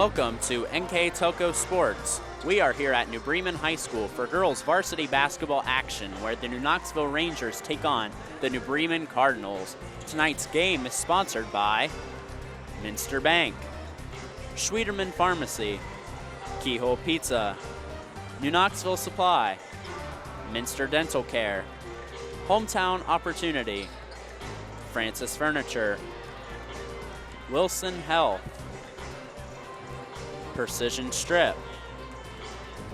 Welcome to NKTelco Sports. We are here at New Bremen High School for girls varsity basketball action, where the New Knoxville Rangers take on the New Bremen Cardinals. Tonight's game is sponsored by Minster Bank, Schwederman Pharmacy, Keyhole Pizza, New Knoxville Supply, Minster Dental Care, Hometown Opportunity, Francis Furniture, Wilson Health, Precision Strip,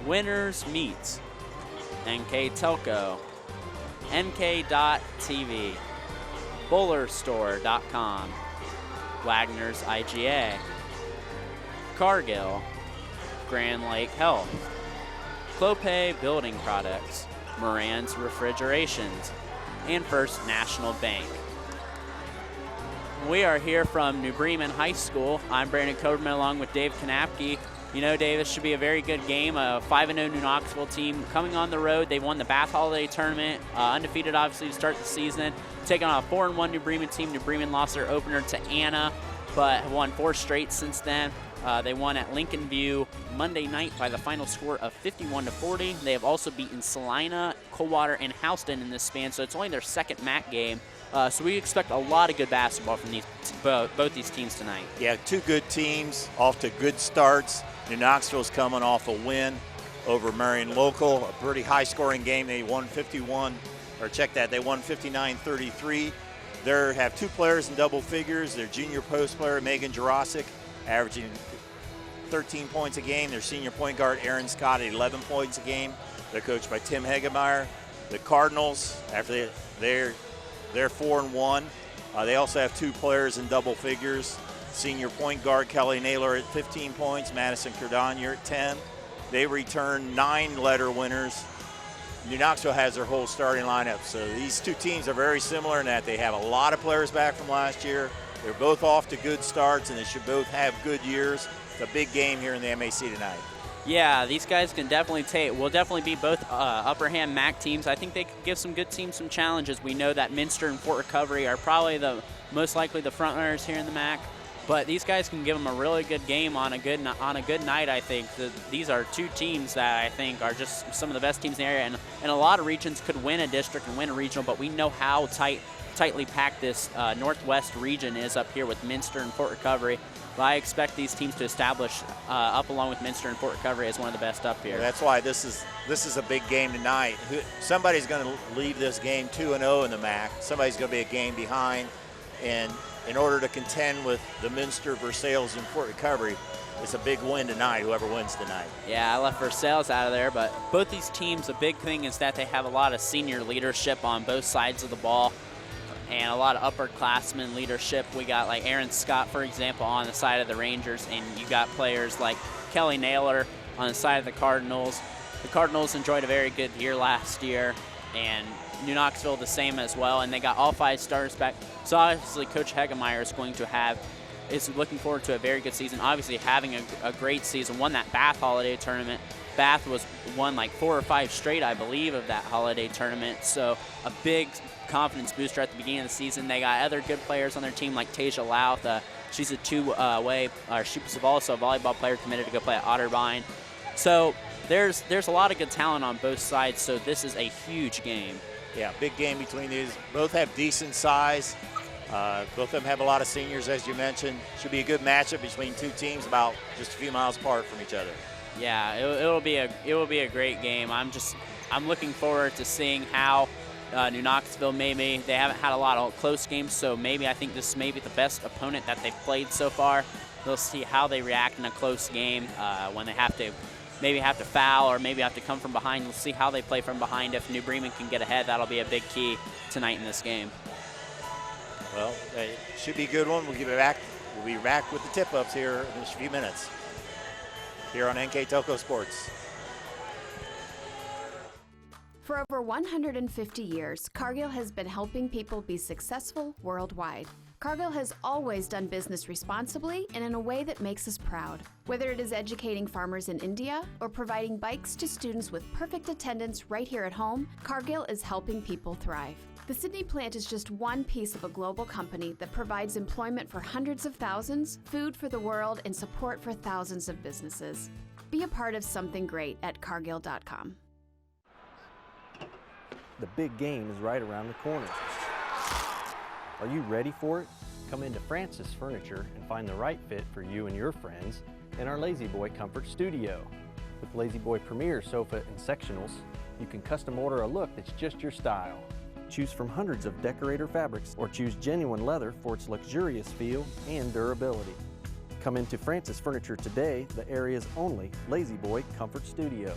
Winners Meats, NKTelco, NK.TV, BowlerStore.com, Wagner's IGA, Cargill, Grand Lake Health, Clopay Building Products, Moran's Refrigerations, and First National Bank. We are here from New Bremen High School. I'm Brandon Coderman along with Dave Kanapke. You know, Dave, this should be a very good game. A 5-0 New Knoxville team coming on the road. They won the Bath Holiday Tournament, undefeated obviously to start the season. Taking on a 4-1 New Bremen team. New Bremen lost their opener to Anna, but have won 4 straight since then. They won at Lincoln View Monday night by the final score of 51-40. They have also beaten Salina, Coldwater, and Houston in this span, so it's only their second MAC game. So we expect a lot of good basketball from both these teams tonight. Yeah, 2 good teams off to good starts. New Knoxville's coming off a win over Marion Local, a pretty high-scoring game. They won 59-33. They have 2 players in double figures. Their junior post player, Megan Jurasic, averaging 13 points a game. Their senior point guard, Aaron Scott, at 11 points a game. They're coached by Tim Hegemeyer. The Cardinals, after they're 4-1. They also have 2 players in double figures. Senior point guard Kelly Naylor at 15 points, Madison Cordonier at 10. They return 9 letter winners. New Knoxville has their whole starting lineup. So these 2 teams are very similar in that they have a lot of players back from last year. They're both off to good starts, and they should both have good years. It's a big game here in the MAC tonight. Yeah, these guys will definitely be both upper hand MAC teams. I think they could give some good teams some challenges. We know that Minster and Fort Recovery are probably most likely the front runners here in the MAC, but these guys can give them a really good game on a good night. I think these are 2 teams that I think are just some of the best teams in the area, and a lot of regions could win a district and win a regional, but we know how tightly packed this Northwest region is up here with Minster and Fort Recovery. But I expect these teams to establish up along with Minster and Fort Recovery as one of the best up here. That's why this is a big game tonight. Somebody's going to leave this game 2-0 in the MAC. Somebody's going to be a game behind. And in order to contend with the Minster, Versailles, and Fort Recovery, it's a big win tonight, whoever wins tonight. Yeah, I left Versailles out of there, but both these teams, a big thing is that they have a lot of senior leadership on both sides of the ball, and a lot of upperclassmen leadership. We got like Aaron Scott, for example, on the side of the Rangers, and you got players like Kelly Naylor on the side of the Cardinals. The Cardinals enjoyed a very good year last year, and New Knoxville the same as well, and they got all 5 starters back. So obviously Coach Hegemeyer is looking forward to a very good season, obviously having a great season. Won that Bath Holiday Tournament. Bath won like 4 or 5 straight, I believe, of that holiday tournament. So a big confidence booster at the beginning of the season. They got other good players on their team like Tasia Louth. She's a she was also a volleyball player committed to go play at Otterbein. So there's a lot of good talent on both sides. So this is a huge game. Yeah, big game between these. Both have decent size. Both of them have a lot of seniors, as you mentioned. Should be a good matchup between 2 teams about just a few miles apart from each other. Yeah, it will be a great game. I'm looking forward to seeing how New Knoxville they haven't had a lot of close games, so I think this may be the best opponent that they've played so far. We'll see how they react in a close game when they have to foul or maybe have to come from behind. We'll see how they play from behind. If New Bremen can get ahead, that'll be a big key tonight in this game. Well, it should be a good one. We'll be back with the tip-ups here in just a few minutes here on NKTelco Sports. For over 150 years, Cargill has been helping people be successful worldwide. Cargill has always done business responsibly and in a way that makes us proud. Whether it is educating farmers in India or providing bikes to students with perfect attendance right here at home, Cargill is helping people thrive. The Sydney plant is just one piece of a global company that provides employment for hundreds of thousands, food for the world, and support for thousands of businesses. Be a part of something great at cargill.com. The big game is right around the corner. Are you ready for it? Come into Francis Furniture and find the right fit for you and your friends in our Lazy Boy Comfort Studio. With Lazy Boy Premier sofa and sectionals, you can custom order a look that's just your style. Choose from hundreds of decorator fabrics or choose genuine leather for its luxurious feel and durability. Come into Francis Furniture today, the area's only Lazy Boy Comfort Studio.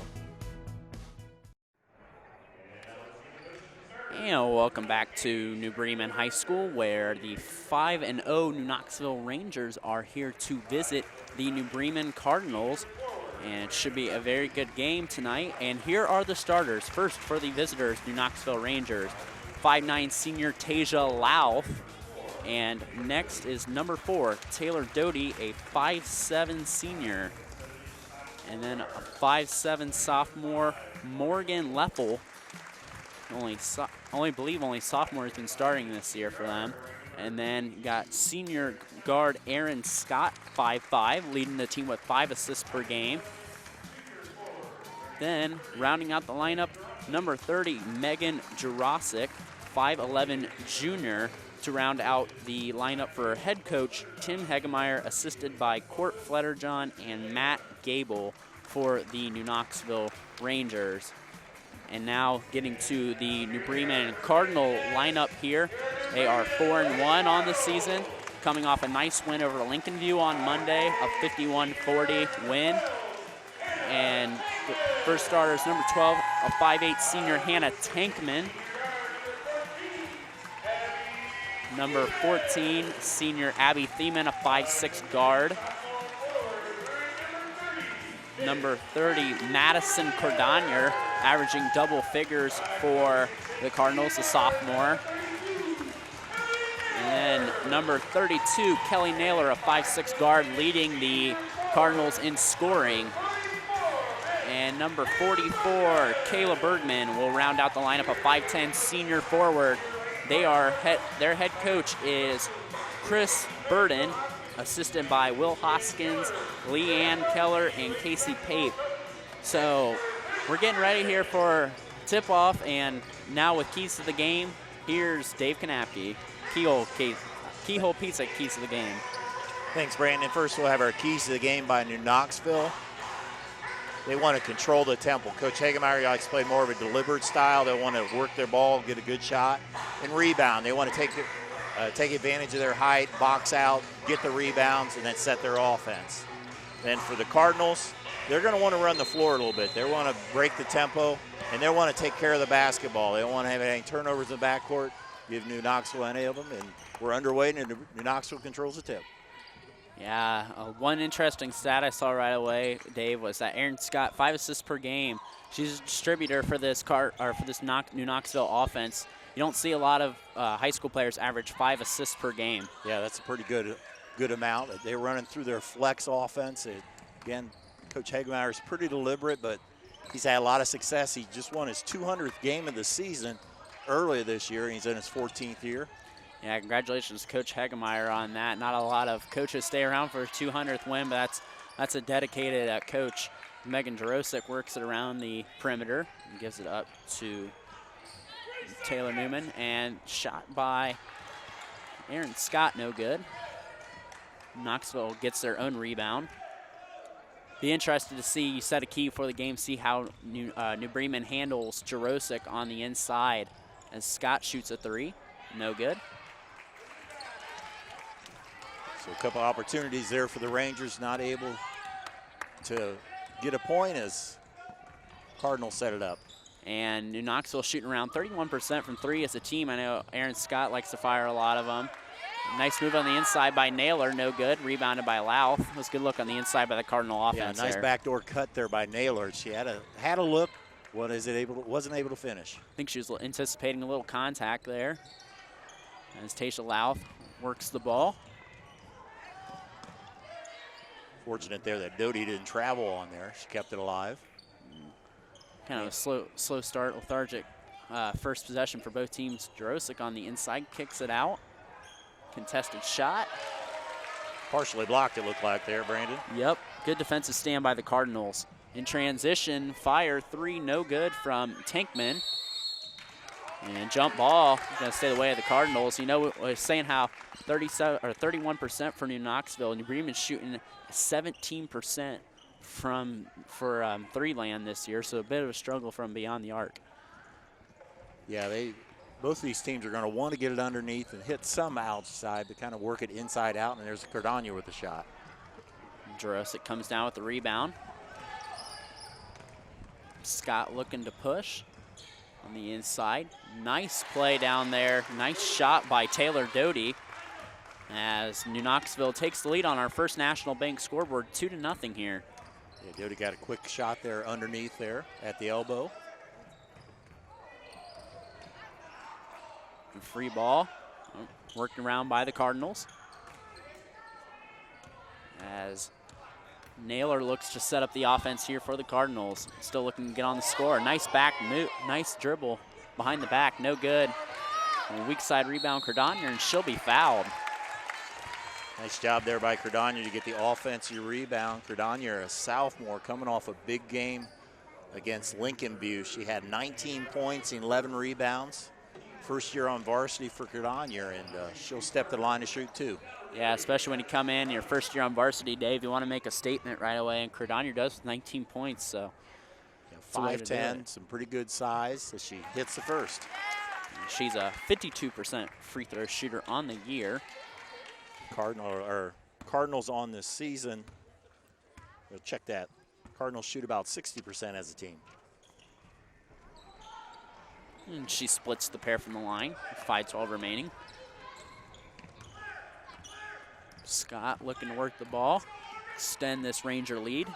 And welcome back to New Bremen High School, where the 5-0 New Knoxville Rangers are here to visit the New Bremen Cardinals. And it should be a very good game tonight. And here are the starters. First for the visitors, New Knoxville Rangers, 5'9" senior Tasia Louth. And next is number 4, Taylor Doty, a 5'7" senior. And then a 5'7" sophomore, Morgan Leffel. Only believe only sophomore has been starting this year for them. And then you got senior guard Aaron Scott, 5'5", leading the team with 5 assists per game. Then rounding out the lineup, number 30, Megan Jurasic, 5'11" junior, to round out the lineup for head coach Tim Hegemeyer, assisted by Court Fletterjohn and Matt Gable for the New Knoxville Rangers. And now getting to the New Bremen Cardinal lineup here. They are 4-1 on the season, coming off a nice win over Lincoln View on Monday, a 51-40 win. And the first starter is number 12, a 5'8" senior Hannah Tankman. Number 14, senior Abby Thiemann, a 5'6" guard. Number 30, Madison Cordonier, averaging double figures for the Cardinals, a sophomore. And then number 32, Kelly Naylor, a 5'6" guard, leading the Cardinals in scoring. And number 44, Kayla Bergman, will round out the lineup, a 5'10" senior forward. Their head coach is Chris Burden, assisted by Will Hoskins, Leanne Keller, and Casey Pape. So we're getting ready here for tip-off, and now with keys to the game, here's Dave Kanapke, Keyhole Pizza keys to the game. Thanks, Brandon. First, we'll have our keys to the game by New Knoxville. They want to control the tempo. Coach Hegemeyer likes to play more of a deliberate style. They want to work their ball, get a good shot, and rebound. They want to take advantage of their height, box out, get the rebounds, and then set their offense. Then for the Cardinals, they're going to want to run the floor a little bit. They want to break the tempo, and they want to take care of the basketball. They don't want to have any turnovers in the backcourt, give New Knoxville any of them, and we're underway, and New Knoxville controls the tip. Yeah, one interesting stat I saw right away, Dave, was that Aaron Scott, 5 assists per game. She's a distributor for this New Knoxville offense. You don't see a lot of high school players average 5 assists per game. Yeah, that's a pretty good amount. They're running through their flex offense. Again, Coach Hegemeyer is pretty deliberate, but he's had a lot of success. He just won his 200th game of the season earlier this year, and he's in his 14th year. Yeah, congratulations, Coach Hegemeyer, on that. Not a lot of coaches stay around for a 200th win, but that's a dedicated coach. Megan Jarosik works it around the perimeter and gives it up to Taylor Newman, and shot by Aaron Scott, no good. Knoxville gets their own rebound. Be interested to see, you set a key for the game, see how New Bremen handles Jarosik on the inside as Scott shoots a 3, no good. So a couple opportunities there for the Rangers, not able to get a point as Cardinals set it up. And New Knoxville shooting around 31% from 3 as a team. I know Aaron Scott likes to fire a lot of them. Nice move on the inside by Naylor, no good. Rebounded by Louth. It was a good look on the inside by the Cardinal offense. Yeah, nice backdoor cut there by Naylor. She had a look, wasn't able to finish. I think she was anticipating a little contact there. As Tasia Louth works the ball. Fortunate there that Doty didn't travel on there. She kept it alive. Kind of a slow start, lethargic first possession for both teams. Jarosik on the inside, kicks it out. Contested shot. Partially blocked, it looked like there, Brandon. Yep, good defensive stand by the Cardinals. In transition, fire three, no good from Tankman. And jump ball, gonna stay the way of the Cardinals. You know, we're saying how 31% for New Knoxville. New Bremen's shooting 17% for three land this year, so a bit of a struggle from beyond the arc. Yeah, both of these teams are going to want to get it underneath and hit some outside to kind of work it inside out, and there's Cardania with the shot. Jarosik comes down with the rebound. Scott looking to push on the inside. Nice play down there. Nice shot by Taylor Doty as New Knoxville takes the lead on our First National Bank scoreboard, 2-0 here. Yeah, Doty got a quick shot there underneath there at the elbow. Free ball, worked around by the Cardinals. As Naylor looks to set up the offense here for the Cardinals. Still looking to get on the score. Nice back move, nice dribble behind the back, no good. And weak side rebound, Cardania, and she'll be fouled. Nice job there by Cardania to get the offensive rebound. Cardania, a sophomore, coming off a big game against Lincoln View. She had 19 points and 11 rebounds. First year on varsity for Cardania, and she'll step to the line to shoot too. Yeah, especially when you come in your first year on varsity, Dave, you want to make a statement right away, and Cardania does with 19 points, so. Yeah, 5'10", some pretty good size as she hits the first. She's a 52% free throw shooter on the year. Cardinals on this season, we'll check that. Cardinals shoot about 60% as a team. And she splits the pair from the line, 5:12 remaining. Scott looking to work the ball, extend this Ranger lead.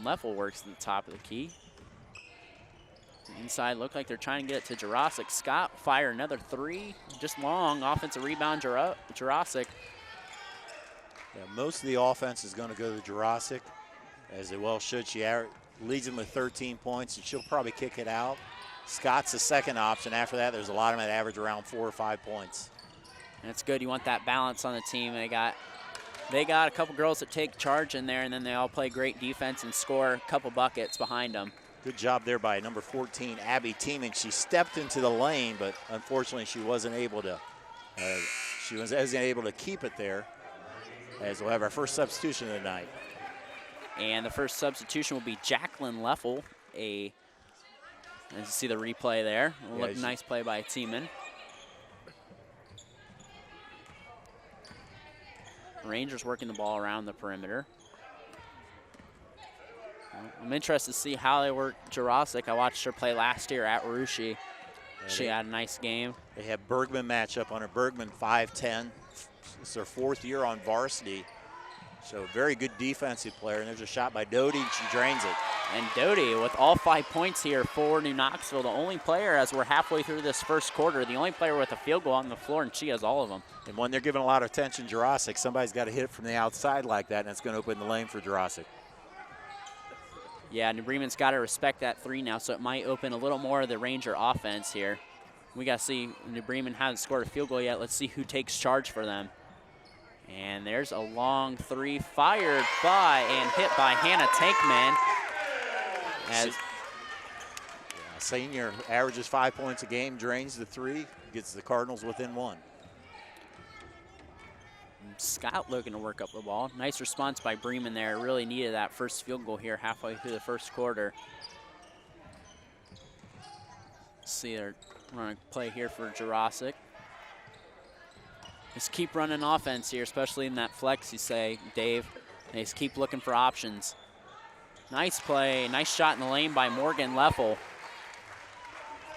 Leffel works at the top of the key. Inside look like they're trying to get it to Jarosik. Scott fire another three, just long, offensive rebound Jarosik. Yeah, most of the offense is going to go to Jarosik, as it well should. She leads them with 13 points, and she'll probably kick it out. Scott's the second option. After that, there's a lot of them that average around 4 or 5 points. That's good. You want that balance on the team. They got a couple girls that take charge in there, and then they all play great defense and score a couple buckets behind them. Good job there by number 14, Abby Teeming. She stepped into the lane, but unfortunately she wasn't able to. Keep it there. As we'll have our first substitution of the night. And the first substitution will be Jacqueline Leffel. As you see the replay there, nice play by Tiemann. Rangers working the ball around the perimeter. I'm interested to see how they work Jarosik. I watched her play last year at Rushi. She had a nice game. They have Bergman matchup on her. Bergman 5'10". It's their 4th year on varsity. So very good defensive player. And there's a shot by Doty, and she drains it. And Doty with all 5 points here for New Knoxville. The only player, as we're halfway through this first quarter, the only player with a field goal on the floor, and she has all of them. And when they're giving a lot of attention to Jarosik, somebody's got to hit it from the outside like that, and it's going to open the lane for Jarosik. Yeah, New Bremen's got to respect that three now, so it might open a little more of the Ranger offense here. We got to see, New Bremen hasn't scored a field goal yet. Let's see who takes charge for them. And there's a long three fired by and hit by Hannah Tankman. Senior averages 5 points a game, drains the three, gets the Cardinals within 1. Scott looking to work up the ball. Nice response by Bremen there. Really needed that first field goal here halfway through the first quarter. See, they're running a play here for Jarosik. Just keep running offense here, especially in that flex, you say, Dave. They just keep looking for options. Nice play, nice shot in the lane by Morgan Leffel.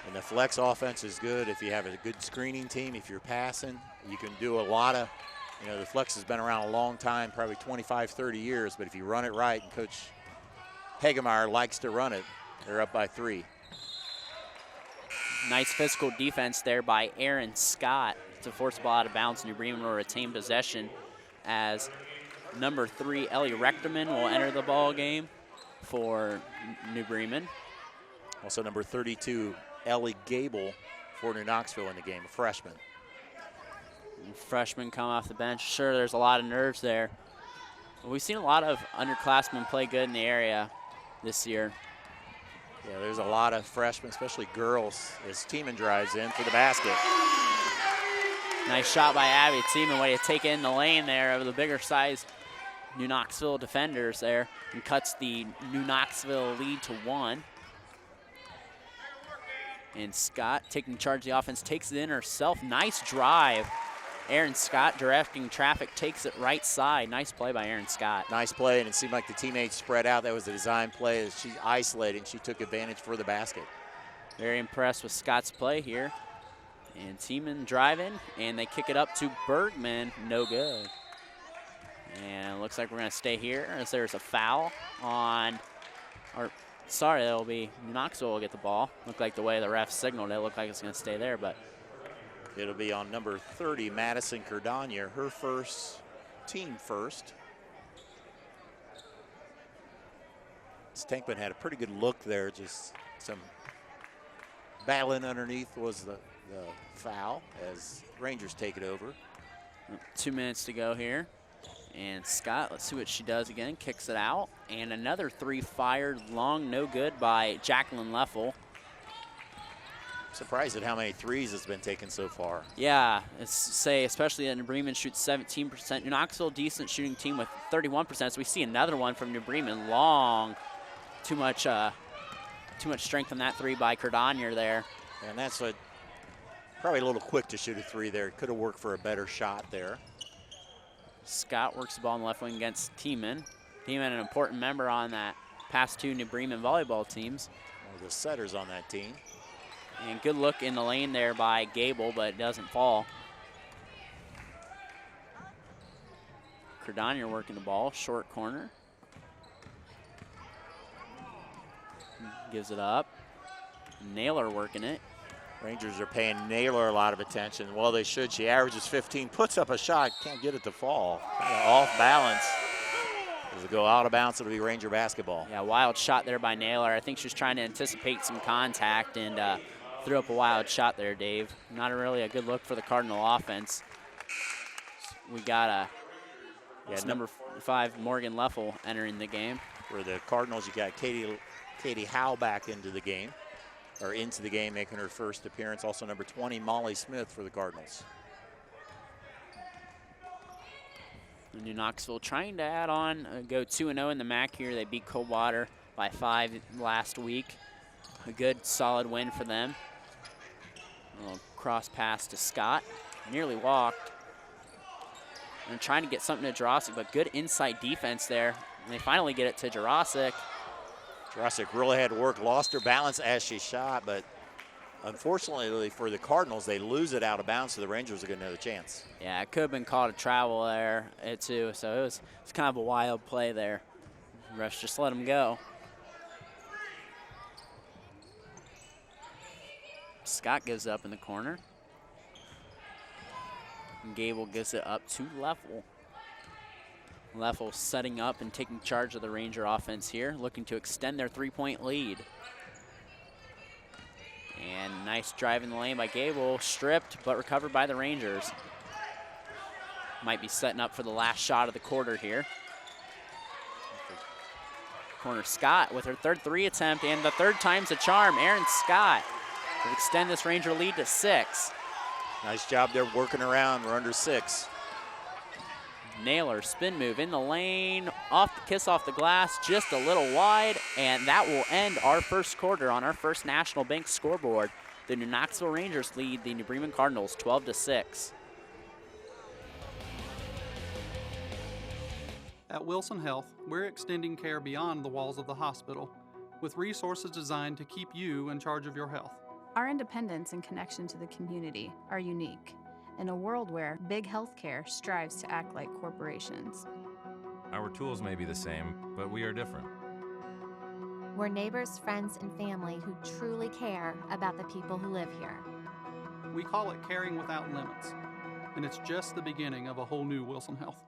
And the flex offense is good if you have a good screening team. If you're passing, you can do a lot of, the flex has been around a long time, probably 25, 30 years, but if you run it right, and Coach Hagemeyer likes to run it, they're up by 3. Nice physical defense there by Aaron Scott. to force the ball out of bounds. New Bremen will retain possession as number 3, Ellie Rechterman, will enter the ball game for New Bremen. Also number 32, Ellie Gable for New Knoxville in the game, a freshman. Freshman come off the bench. Sure, there's a lot of nerves there. We've seen a lot of underclassmen play good in the area this year. Yeah, there's a lot of freshmen, especially girls, as Tiemann drives in for the basket. Nice shot by Abby Tiemann, way to take it in the lane there of the bigger size New Knoxville defenders there, and cuts the New Knoxville lead to 1. And Scott, taking charge of the offense, takes it in herself. Nice drive. Aaron Scott directing traffic, takes it right side. Nice play by Aaron Scott. Nice play, and it seemed like the teammates spread out. That was the design play as she isolated, and she took advantage for the basket. Very impressed with Scott's play here. And Tiemann driving, and they kick it up to Bergman. No good. And it looks like we're going to stay here as there's a foul on, that'll be Knoxville will get the ball. Looked like the way the ref signaled it, looked like it's going to stay there, but it'll be on number 30, Madison Cardania, her first, team first. Stankman had a pretty good look there, just some battling underneath was the foul as Rangers take it over. 2 minutes to go here. And Scott, let's see what she does again, kicks it out. And another 3 fired long, no good by Jacqueline Leffel. Surprised at how many threes has been taken so far. Yeah, especially that New Bremen shoots 17%. New Knoxville, decent shooting team with 31%. So we see another one from New Bremen, long. Too much strength on that 3 by Cardanier there. And that's what, probably a little quick to shoot a 3 there. Could have worked for a better shot there. Scott works the ball on the left wing against Tiemann. Tiemann, an important member on that past 2 New Bremen volleyball teams. One of the setters on that team. And good look in the lane there by Gable, but it doesn't fall. Cardanier working the ball, short corner. Gives it up. Naylor working it. Rangers are paying Naylor a lot of attention. Well, they should. She averages 15, puts up a shot, can't get it to fall. Kind of off balance. As it go out of bounds, it'll be Ranger basketball. Yeah, wild shot there by Naylor. I think she was trying to anticipate some contact and threw up a wild shot there, Dave. Not really a good look for the Cardinal offense. We got number 5, Morgan Leffel, entering the game. For the Cardinals, you got Katie Howe back into the game, making her first appearance. Also number 20, Molly Smith for the Cardinals. New Knoxville trying to add on, go 2-0 in the MAC here. They beat Coldwater by 5 last week. A good, solid win for them. A little cross pass to Scott. Nearly walked. And trying to get something to Jurasic, but good inside defense there. And they finally get it to Jurasic. Jurasic really had to work, lost her balance as she shot, but unfortunately for the Cardinals, they lose it out of bounds, so the Rangers will get another chance. Yeah, it could have been called a travel there, too, so it's kind of a wild play there. Refs just let him go. Scott gives up in the corner. And Gable gives it up to Leffel. Leffel setting up and taking charge of the Ranger offense here, looking to extend their 3-point lead. And nice drive in the lane by Gable, stripped but recovered by the Rangers. Might be setting up for the last shot of the quarter here. Corner Scott with her third 3 attempt, and the third time's a charm. Aaron Scott will extend this Ranger lead to 6. Nice job there working around. We're under 6. Naylor, spin move in the lane, kiss off the glass, just a little wide, and that will end our first quarter on our first National Bank scoreboard. The New Knoxville Rangers lead the New Bremen Cardinals 12-6. At Wilson Health, we're extending care beyond the walls of the hospital, with resources designed to keep you in charge of your health. Our independence and connection to the community are unique in a world where big healthcare strives to act like corporations. Our tools may be the same, but we are different. We're neighbors, friends, and family who truly care about the people who live here. We call it caring without limits, and it's just the beginning of a whole new Wilson Health.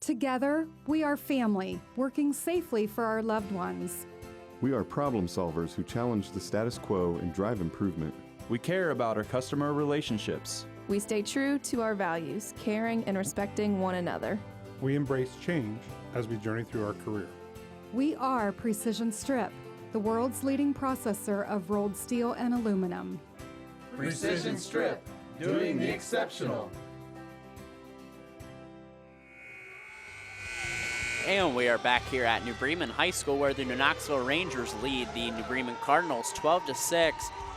Together, we are family, working safely for our loved ones. We are problem solvers who challenge the status quo and drive improvement. We care about our customer relationships. We stay true to our values, caring and respecting one another. We embrace change as we journey through our career. We are Precision Strip, the world's leading processor of rolled steel and aluminum. Precision Strip, doing the exceptional. And we are back here at New Bremen High School, where the New Knoxville Rangers lead the New Bremen Cardinals 12-6.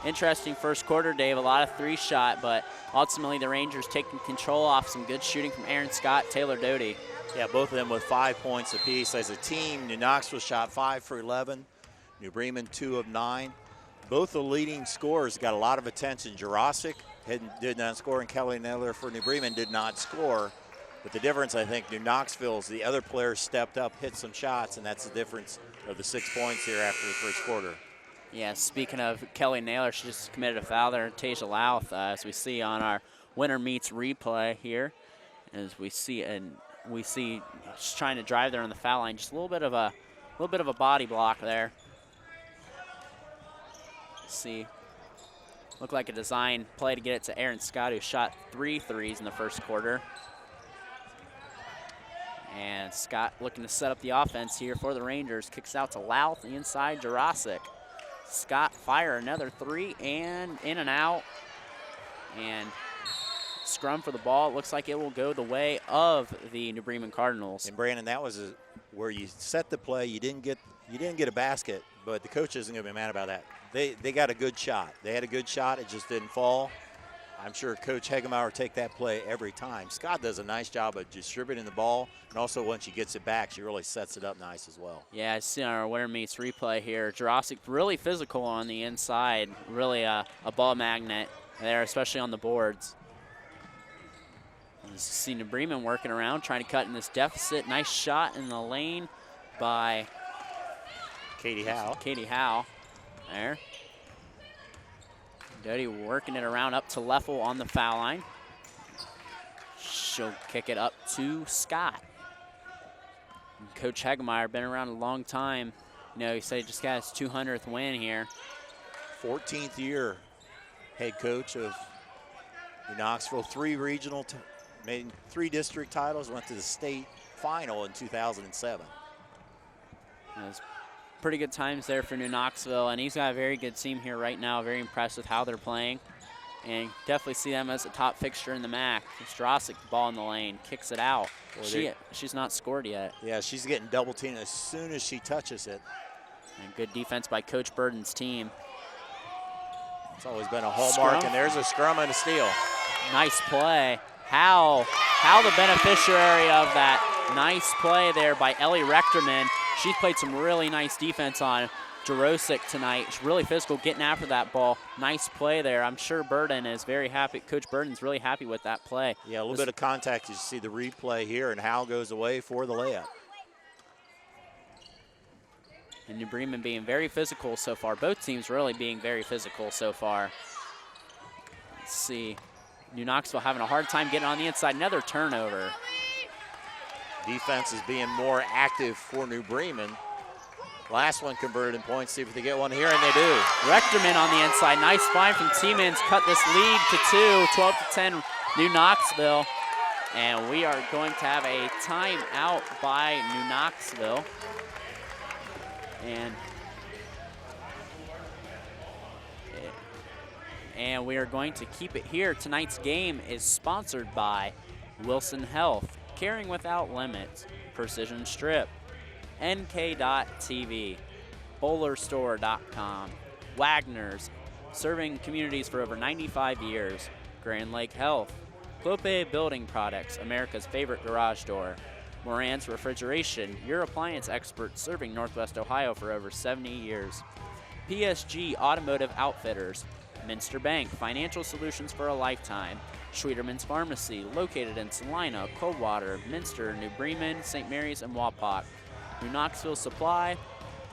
Interesting first quarter, Dave. A lot of three-shot, but ultimately the Rangers taking control off some good shooting from Aaron Scott, Taylor Doty. Yeah, both of them with 5 points apiece. As a team, New Knoxville shot 5 for 11. New Bremen 2 of 9. Both the leading scorers got a lot of attention. Jurasic did not score, and Kelly Naylor for New Bremen did not score. But the difference, I think, New Knoxville is the other players stepped up, hit some shots, and that's the difference of the 6 points here after the first quarter. Yeah, speaking of Kelly Naylor, she just committed a foul there. Tasia Louth, as we see on our winter meets replay here, as we see she's trying to drive there on the foul line. Just a little bit of a body block there. See, looked like a design play to get it to Aaron Scott, who shot 3 threes in the first quarter. And Scott looking to set up the offense here for the Rangers. Kicks out to Louth, the inside, Jurasic. Scott fire another 3 and in and out. And scrum for the ball. It looks like it will go the way of the New Bremen Cardinals. And Brandon, that was where you set the play. You didn't get a basket, but the coach isn't going to be mad about that. They got a good shot. They had a good shot. It just didn't fall. I'm sure Coach Hegemauer will take that play every time. Scott does a nice job of distributing the ball, and also once she gets it back, she really sets it up nice as well. Yeah, I see on our winter meets replay here, Jurasic really physical on the inside, really a ball magnet there, especially on the boards. You see New Bremen working around, trying to cut in this deficit. Nice shot in the lane by Katie Howe. Katie Howe there. Doty working it around up to Leffel on the foul line. She'll kick it up to Scott. And Coach Hegemauer, been around a long time. You know, he said he just got his 200th win here. 14th year head coach of New Knoxville. 3 regional, made 3 district titles, went to the state final in 2007. Pretty good times there for New Knoxville, and he's got a very good team here right now. Very impressed with how they're playing, and definitely see them as a top fixture in the MAC. Jurasic, ball in the lane, kicks it out. She's not scored yet. Yeah, she's getting double teamed as soon as she touches it. And good defense by Coach Burden's team. It's always been a hallmark, and there's a scrum and a steal. Nice play. How the beneficiary of that nice play there by Ellie Rechterman. She's played some really nice defense on Jurasic tonight. She's really physical, getting after that ball. Nice play there. I'm sure Burden is very happy. Coach Burden's really happy with that play. Yeah, a little bit of contact. You see the replay here, and Howe goes away for the layup. And New Bremen being very physical so far. Both teams really being very physical so far. Let's see. New Knoxville having a hard time getting on the inside. Another turnover. Defense is being more active for New Bremen. Last one converted in points. See if they get one here, and they do. Rechterman on the inside. Nice find from Tiemens. Cut this lead to 2. 12-10 New Knoxville. And we are going to have a timeout by New Knoxville. And we are going to keep it here. Tonight's game is sponsored by Wilson Health, Caring Without Limits, Precision Strip, NK.TV, BowlerStore.com, Wagner's, serving communities for over 95 years, Grand Lake Health, Clope Building Products, America's favorite garage door, Moran's Refrigeration, your appliance expert serving Northwest Ohio for over 70 years, PSG Automotive Outfitters, Minster Bank, financial solutions for a lifetime, Schwederman's Pharmacy, located in Salina, Coldwater, Minster, New Bremen, St. Mary's, and Wapak, New Knoxville Supply,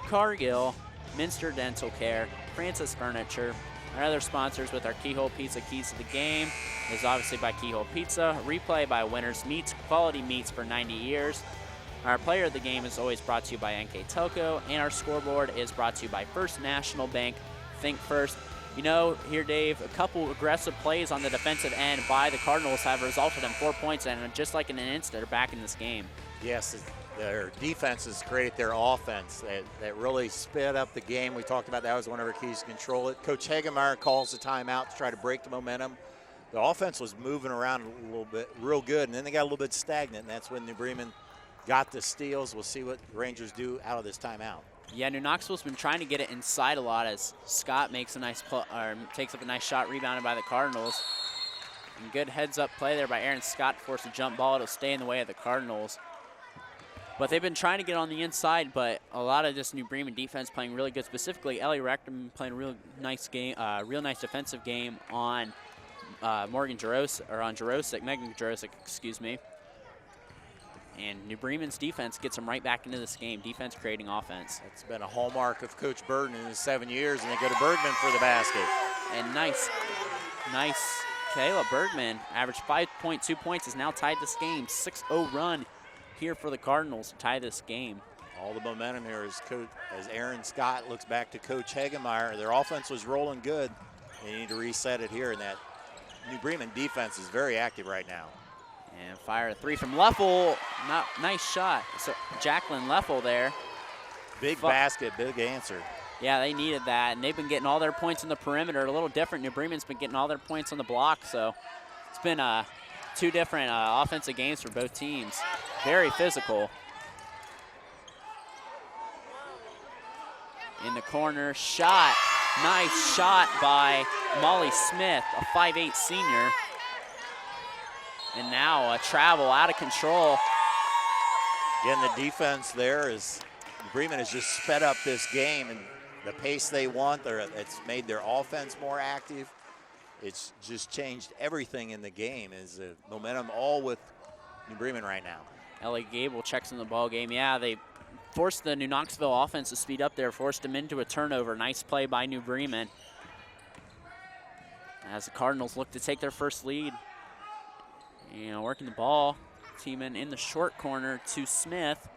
Cargill, Minster Dental Care, Francis Furniture, Our other sponsors with our Keyhole Pizza Keys to the Game is obviously by Keyhole Pizza, Replay by Winners Meats, quality meats for 90 years. Our player of the game is always brought to you by NKTelco, and our scoreboard is brought to you by First National Bank. Think first. You know, here, Dave, a couple aggressive plays on the defensive end by the Cardinals have resulted in 4 points, and just like in an instant, they're back in this game. Yes, their defenses created their offense that really sped up the game. We talked about that was one of our keys to control it. Coach Hagemeyer calls the timeout to try to break the momentum. The offense was moving around a little bit, real good, and then they got a little bit stagnant, and that's when New Bremen got the steals. We'll see what the Rangers do out of this timeout. Yeah, New Knoxville's been trying to get it inside a lot as Scott makes a nice takes up a nice shot, rebounded by the Cardinals. And good heads-up play there by Aaron Scott to force a jump ball. It'll stay in the way of the Cardinals. But they've been trying to get on the inside, but a lot of this New Bremen defense playing really good. Specifically, Ellie Rectum playing a real nice game, real nice defensive game on Megan Jarosik, excuse me. And New Bremen's defense gets them right back into this game. Defense creating offense. It's been a hallmark of Coach Burden in his 7 years, and they go to Bergman for the basket. And nice. Kayla Bergman, averaged 5.2 points, is now tied this game. 6-0 run here for the Cardinals to tie this game. All the momentum here as Aaron Scott looks back to Coach Hagemeyer. Their offense was rolling good. They need to reset it here, and that New Bremen defense is very active right now. And fire a three from Leffel. Nice shot. So Jacqueline Leffel there. Big basket, big answer. Yeah, they needed that, and they've been getting all their points on the perimeter. A little different. New Bremen's been getting all their points on the block, so it's been two different offensive games for both teams. Very physical. In the corner, shot. Nice shot by Molly Smith, a 5'8" senior. And now a travel out of control. Again, the defense there is, Bremen has just sped up this game and the pace they want. It's made their offense more active. It's just changed everything in the game. Is the momentum all with New Bremen right now. Ellie Gable checks in the ball game. Yeah, they forced the New Knoxville offense to speed up there, forced them into a turnover. Nice play by New Bremen. As the Cardinals look to take their first lead. You know, working the ball, Tiemann in the short corner to Smith.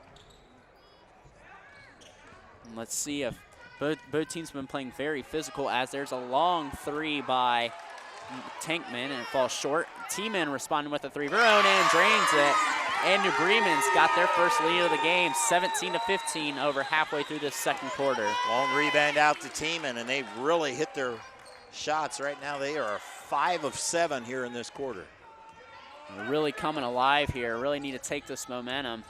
And let's see if both teams have been playing very physical, as there's a long three by Tankman, and it falls short. Tiemann responding with a three of her own and drains it. And New Bremen's got their first lead of the game, 17-15 over halfway through this second quarter. Long rebound out to Tiemann, and they've really hit their shots right now. They are 5 of 7 here in this quarter. They're really coming alive here. Really need to take this momentum.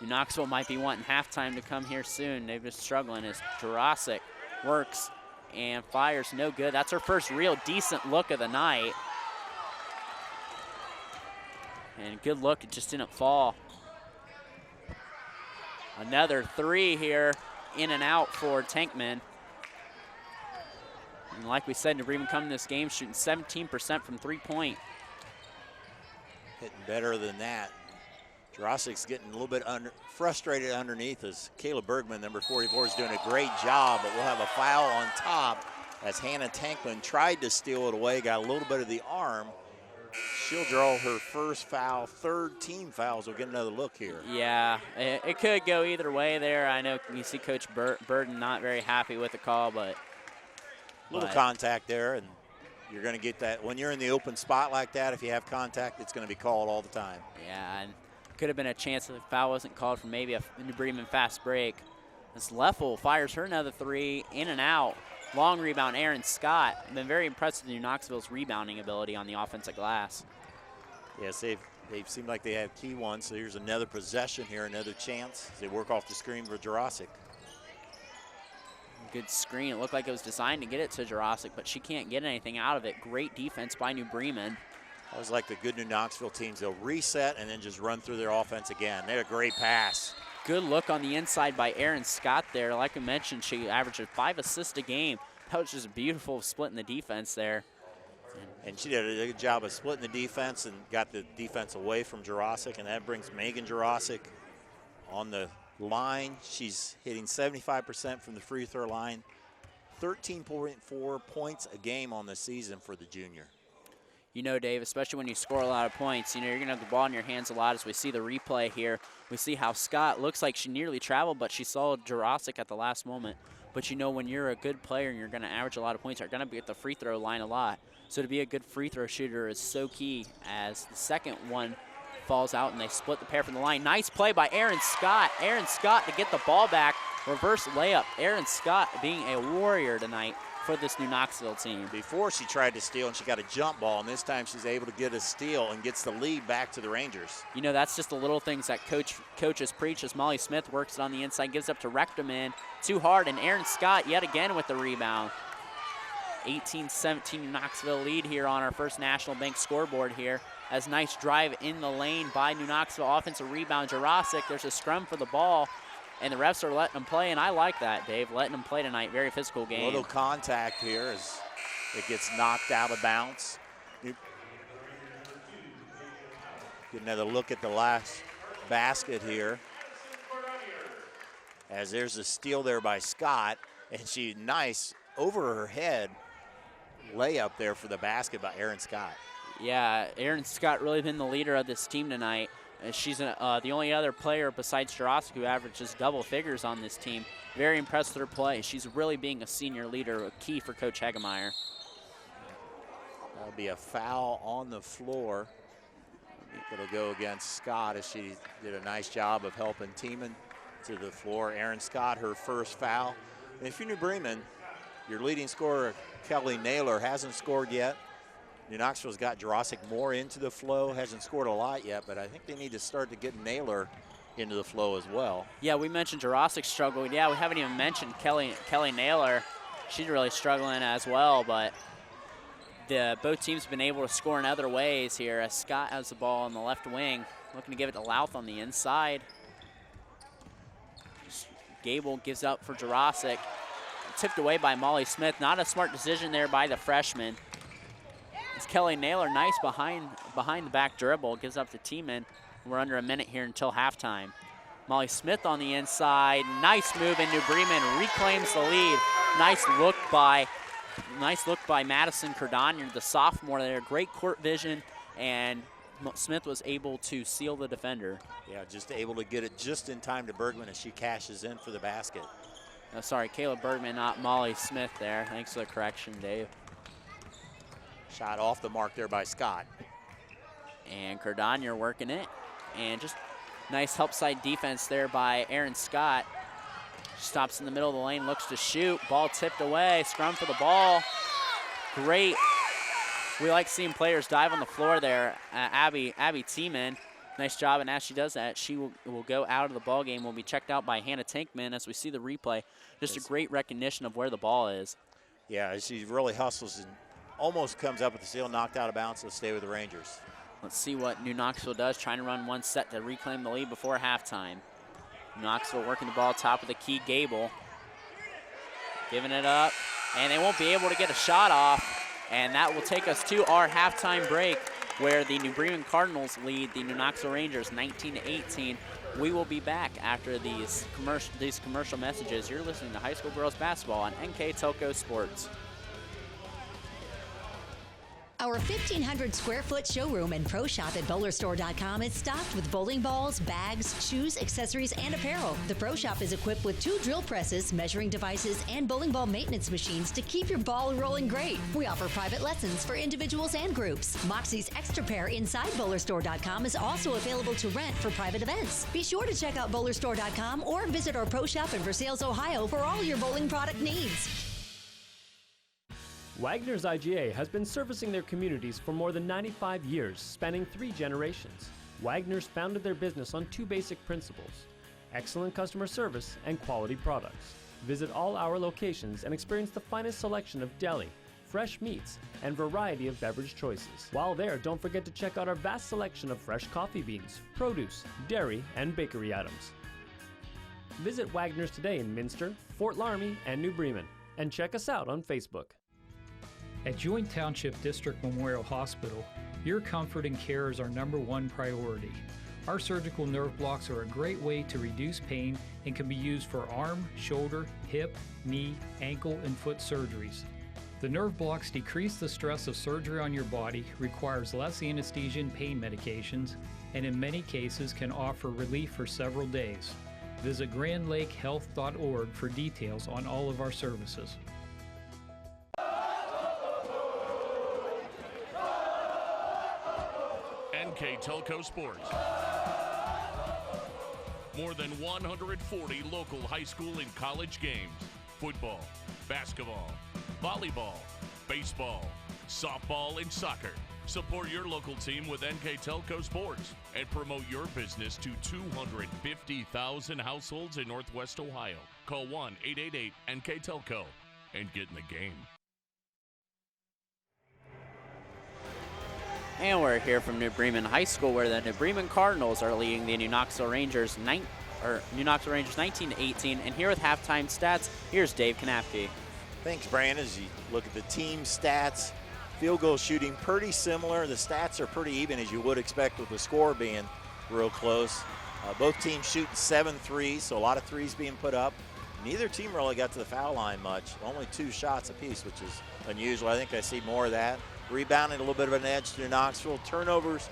New Knoxville might be wanting halftime to come here soon. They've been struggling as Jurasic works and fires no good. That's her first real decent look of the night. And good look, it just didn't fall. Another three here, in and out for Tankman. And like we said, New Bremen coming this game shooting 17% from 3-point. Hitting better than that. Jurasic's getting a little bit frustrated underneath as Kayla Bergman, number 44, is doing a great job, but we'll have a foul on top as Hannah Tankman tried to steal it away, got a little bit of the arm. She'll draw her first foul, third team fouls. We'll get another look here. Yeah, it could go either way there. I know you see Coach Burden not very happy with the call, but. A little contact there, and you're going to get that. When you're in the open spot like that, if you have contact, it's going to be called all the time. Yeah, and could have been a chance if the foul wasn't called for maybe a New Bremen fast break. As Leffel fires her another three, in and out. Long rebound, Aaron Scott. Been very impressed with New Knoxville's rebounding ability on the offensive glass. Yes, they've seemed like they have key ones. So here's another possession here, another chance. They work off the screen for Jurasic. Good screen. It looked like it was designed to get it to Jurasic, but she can't get anything out of it. Great defense by New Bremen. I was like the good New Knoxville teams. They'll reset and then just run through their offense again. They had a great pass. Good look on the inside by Aaron Scott there. Like I mentioned, she averaged 5 assists a game. That was just beautiful splitting the defense there. And she did a good job of splitting the defense and got the defense away from Jurasic, and that brings Megan Jurasic on the line. She's hitting 75% from the free throw line, 13.4 points a game on the season for the junior. You know, Dave, especially when you score a lot of points, you're going to have the ball in your hands a lot. As we see the replay here, we see how Scott looks like she nearly traveled, but she saw Jurasic at the last moment. But when you're a good player and you're going to average a lot of points, you're going to be at the free throw line a lot. So to be a good free throw shooter is so key, as the second one falls out and they split the pair from the line. Nice play by Erin Scott. Erin Scott to get the ball back. Reverse layup. Erin Scott being a warrior tonight for this New Knoxville team. Before she tried to steal and she got a jump ball, and this time she's able to get a steal and gets the lead back to the Rangers. That's just the little things that coaches preach, as Molly Smith works it on the inside, gives up to Rectorman. Too hard, and Erin Scott yet again with the rebound. 18-17 New Knoxville lead here on our first National Bank scoreboard here. As nice drive in the lane by New Knoxville. Offensive rebound, Jurasic. There's a scrum for the ball. And the refs are letting them play, and I like that, Dave, letting them play tonight. Very physical game. A little contact here as it gets knocked out of bounds. Get another look at the last basket here. As there's a steal there by Scott, and she nice over her head layup there for the basket by Erin Scott. Yeah, Erin Scott really been the leader of this team tonight. She's the only other player besides Jurasic who averages double figures on this team. Very impressed with her play. She's really being a senior leader, a key for Coach Hagemeyer. That'll be a foul on the floor. It'll go against Scott, as she did a nice job of helping Tiemann to the floor. Erin Scott, her first foul. And if you're New Bremen, your leading scorer, Kelly Naylor, hasn't scored yet. New Knoxville's got Jurasic more into the flow, hasn't scored a lot yet, but I think they need to start to get Naylor into the flow as well. Yeah, we mentioned Jurasic struggled. Yeah, we haven't even mentioned Kelly Naylor. She's really struggling as well, but both teams have been able to score in other ways here, as Scott has the ball on the left wing, looking to give it to Louth on the inside. Gable gives up for Jurasic. Tipped away by Molly Smith. Not a smart decision there by the freshman. It's Kelly Naylor, nice behind the back dribble, gives up to Tiemann. We're under a minute here until halftime. Molly Smith on the inside, nice move, and New Bremen reclaims the lead. Nice look by Madison Cordonier, the sophomore there. Great court vision, and Smith was able to seal the defender. Yeah, just able to get it just in time to Bergman as she cashes in for the basket. Sorry, Kayla Bergman, not Molly Smith there. Thanks for the correction, Dave. Shot off the mark there by Scott. And Cordonier working it. And just nice help side defense there by Erin Scott. Stops in the middle of the lane, looks to shoot. Ball tipped away, scrum for the ball. Great. We like seeing players dive on the floor there. Abby Tiemann, nice job, and as she does that, she will go out of the ball game, will be checked out by Hannah Tankman as we see the replay. Just a great recognition of where the ball is. Yeah, she really hustles and almost comes up with the steal, knocked out of bounds, so stay with the Rangers. Let's see what New Knoxville does, trying to run one set to reclaim the lead before halftime. New Knoxville working the ball top of the key. Gable giving it up, and they won't be able to get a shot off, and that will take us to our halftime break, where the New Bremen Cardinals lead the New Knoxville Rangers 19-18. We will be back after these commercial messages. You're listening to High School Girls Basketball on NKTelco Sports. Our 1,500 square foot showroom and pro shop at bowlerstore.com is stocked with bowling balls, bags, shoes, accessories, and apparel. The pro shop is equipped with 2 drill presses, measuring devices, and bowling ball maintenance machines to keep your ball rolling great. We offer private lessons for individuals and groups. Moxie's Extra Pair inside bowlerstore.com is also available to rent for private events. Be sure to check out bowlerstore.com or visit our pro shop in Versailles, Ohio for all your bowling product needs. Wagner's IGA has been servicing their communities for more than 95 years, spanning 3 generations. Wagner's founded their business on 2 basic principles: excellent customer service and quality products. Visit all our locations and experience the finest selection of deli, fresh meats, and variety of beverage choices. While there, don't forget to check out our vast selection of fresh coffee beans, produce, dairy, and bakery items. Visit Wagner's today in Minster, Fort Laramie, and New Bremen, and check us out on Facebook. At Joint Township District Memorial Hospital, your comfort and care is our #1 priority. Our surgical nerve blocks are a great way to reduce pain and can be used for arm, shoulder, hip, knee, ankle, and foot surgeries. The nerve blocks decrease the stress of surgery on your body, requires less anesthesia and pain medications, and in many cases can offer relief for several days. Visit grandlakehealth.org for details on all of our services. NKTelco Sports. More than 140 local high school and college games. Football, basketball, volleyball, baseball, softball, and soccer. Support your local team with NKTelco Sports and promote your business to 250,000 households in Northwest Ohio. Call 1-888-NKTelco and get in the game. And we're here from New Bremen High School, where the New Bremen Cardinals are leading the New Knoxville Rangers 19-18. And here with halftime stats, here's Dave Knapke. Thanks, Brandon. As you look at the team stats, field goal shooting pretty similar. The stats are pretty even, as you would expect with the score being real close. Both teams shooting 7 threes, so a lot of threes being put up. Neither team really got to the foul line much. Only 2 shots apiece, which is unusual. I think I see more of that. Rebounding, a little bit of an edge to Knoxville. Turnovers,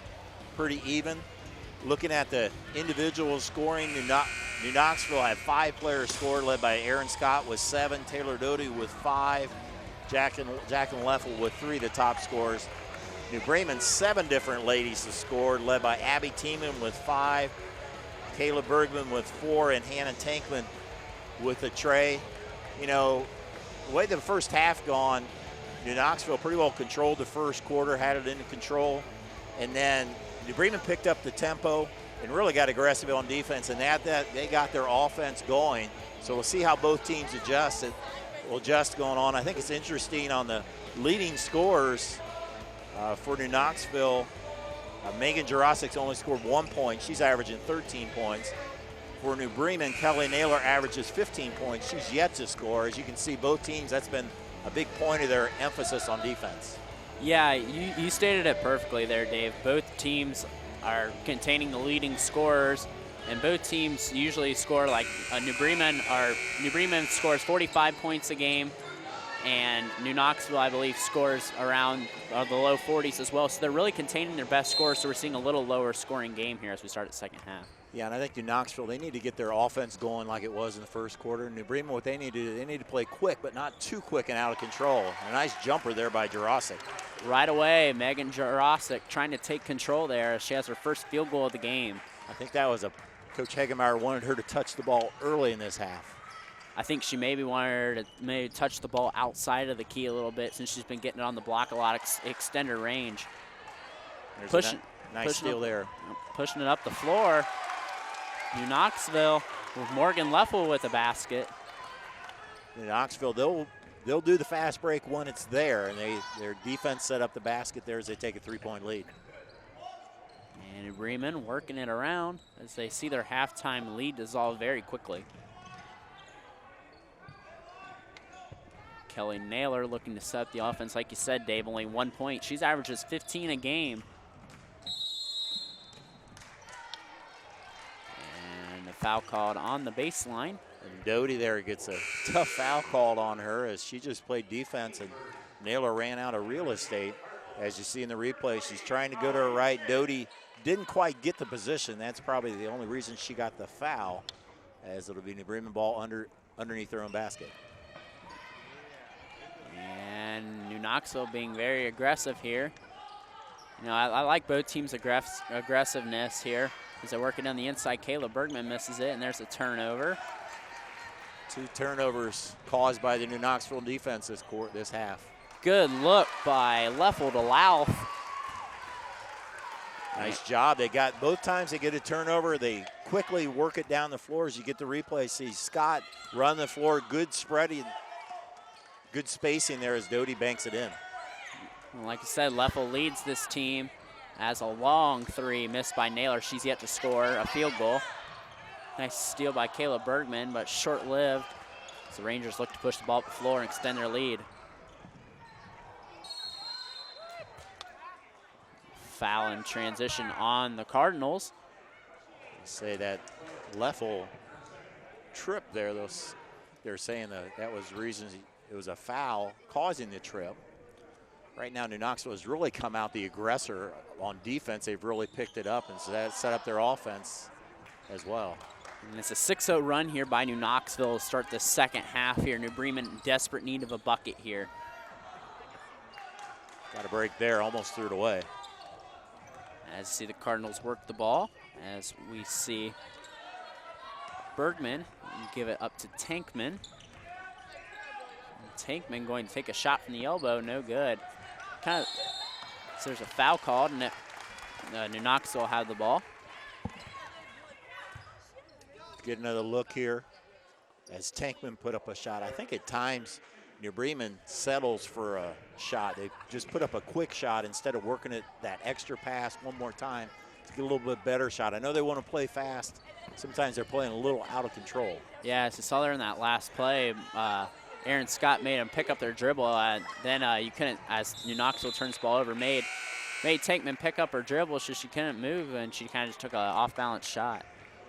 pretty even. Looking at the individual scoring, New Knoxville had 5 players scored, led by Aaron Scott with 7, Taylor Doty with 5, Jacqueline Leffel with 3, the top scorers. New Bremen, 7 different ladies to score, led by Abby Tiemann with 5, Kayla Bergman with 4, and Hannah Tankman with a tray. You know, the way the first half gone, New Knoxville pretty well controlled the first quarter, had it under control, and then New Bremen picked up the tempo and really got aggressive on defense, and that they got their offense going. So we'll see how both teams adjust. It will adjust going on. I think it's interesting on the leading scorers for New Knoxville. Megan Jurasic's only scored 1 point. She's averaging 13 points. For New Bremen, Kelly Naylor averages 15 points. She's yet to score. As you can see, both teams, that's been a big point of their emphasis on defense. Yeah, you stated it perfectly there, Dave. Both teams are containing the leading scorers, and both teams usually score like New Bremen scores 45 points a game, and New Knoxville, I believe, scores around the low 40s as well. So they're really containing their best scores, so we're seeing a little lower scoring game here as we start the second half. Yeah, and I think New Knoxville, they need to get their offense going like it was in the first quarter. New Bremen, what they need to do, they need to play quick, but not too quick and out of control. A nice jumper there by Jurasic. Right away, Megan Jurasic trying to take control there. She has her first field goal of the game. I think that was Coach Hagemeyer wanted her to touch the ball early in this half. I think she maybe wanted her to maybe touch the ball outside of the key a little bit, since she's been getting it on the block a lot, extended range. There's a nice steal there. Pushing it up the floor. New Knoxville with Morgan Leffel with a basket. New Knoxville, they'll do the fast break when it's there, and their defense set up the basket there as they take a 3-point lead. And Bremen working it around as they see their halftime lead dissolve very quickly. Kelly Naylor looking to set up the offense. Like you said, Dave, only 1 point. She's averages 15 a game. Foul called on the baseline. And Doty there gets a tough foul called on her as she just played defense, and Naylor ran out of real estate. As you see in the replay, she's trying to go to her right. Doty didn't quite get the position. That's probably the only reason she got the foul, as it'll be New Bremen ball underneath their own basket. And New Knoxville being very aggressive here. You know, I like both teams' aggressiveness here. As they're working on the inside, Kayla Bergman misses it, and there's a turnover. 2 turnovers caused by the New Knoxville defense this half. Good look by Leffel to Louth. Nice job. They got both times they get a turnover. They quickly work it down the floor. As you get the replay, see Scott run the floor, good spreading, good spacing there as Doty banks it in. Well, like I said, Leffel leads this team. As a long 3 missed by Naylor. She's yet to score a field goal. Nice steal by Kayla Bergman, but short-lived. As the Rangers look to push the ball up the floor and extend their lead. Foul in transition on the Cardinals. Say that Leffel trip there, they're saying that was the reason it was a foul causing the trip. Right now, New Knoxville has really come out the aggressor on defense. They've really picked it up and set up their offense as well. And it's a 6-0 run here by New Knoxville to start the second half here. New Bremen in desperate need of a bucket here. Got a break there, almost threw it away. As you see the Cardinals work the ball, as we see Bergman give it up to Tankman. Tankman going to take a shot from the elbow, no good. So there's a foul called, and New Knoxville had the ball. Get another look here as Tankman put up a shot. I think at times New Bremen settles for a shot. They just put up a quick shot instead of working it that extra pass one more time to get a little bit better shot. I know they want to play fast. Sometimes they're playing a little out of control. Yeah, as you saw there in that last play, Aaron Scott made him pick up their dribble. Then you couldn't, as New Knoxville turns the ball over, made Tankman pick up her dribble so she couldn't move, and she kind of just took an off-balance shot.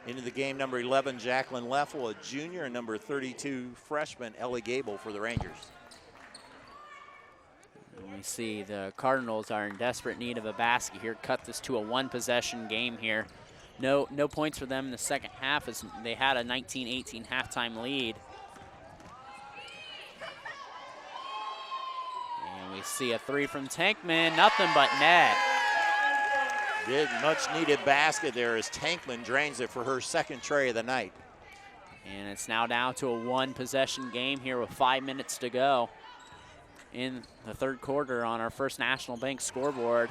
Into the game, number 11, Jacqueline Leffel, a junior, and number 32, freshman, Ellie Gable for the Rangers. And we see the Cardinals are in desperate need of a basket here. Cut this to a one-possession game here. No points for them in the second half as they had a 19-18 halftime lead. And we see a three from Tankman, nothing but net. Did much needed basket there as Tankman drains it for her second tray of the night. And it's now down to a one-possession game here with 5 minutes to go in the third quarter on our First National Bank scoreboard.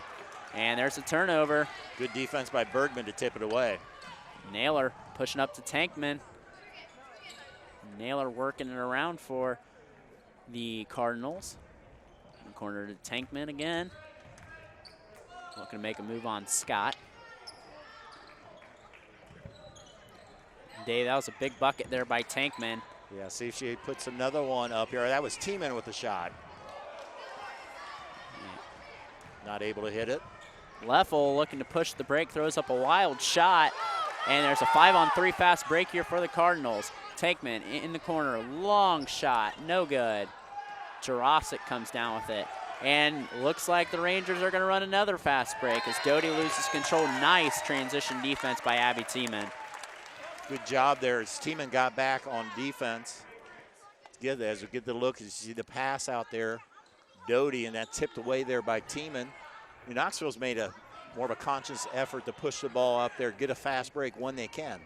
And there's a turnover. Good defense by Bergman to tip it away. Naylor pushing up to Tankman. Naylor working it around for the Cardinals. In the corner to Tankman again. Looking to make a move on Scott. Dave, that was a big bucket there by Tankman. Yeah, see if she puts another one up here. That was Tiemann with the shot. Not able to hit it. Leffel looking to push the break, throws up a wild shot, and there's a 5-on-3 fast break here for the Cardinals. Tankman in the corner, long shot, no good. Jurasic comes down with it. And looks like the Rangers are going to run another fast break as Doty loses control. Nice transition defense by Abby Tiemann. Good job there as Tiemann got back on defense. Good as we get the look, as you see the pass out there. Doty, and that tipped away there by Tiemann. New Knoxville's made more of a conscious effort to push the ball up there, get a fast break when they can.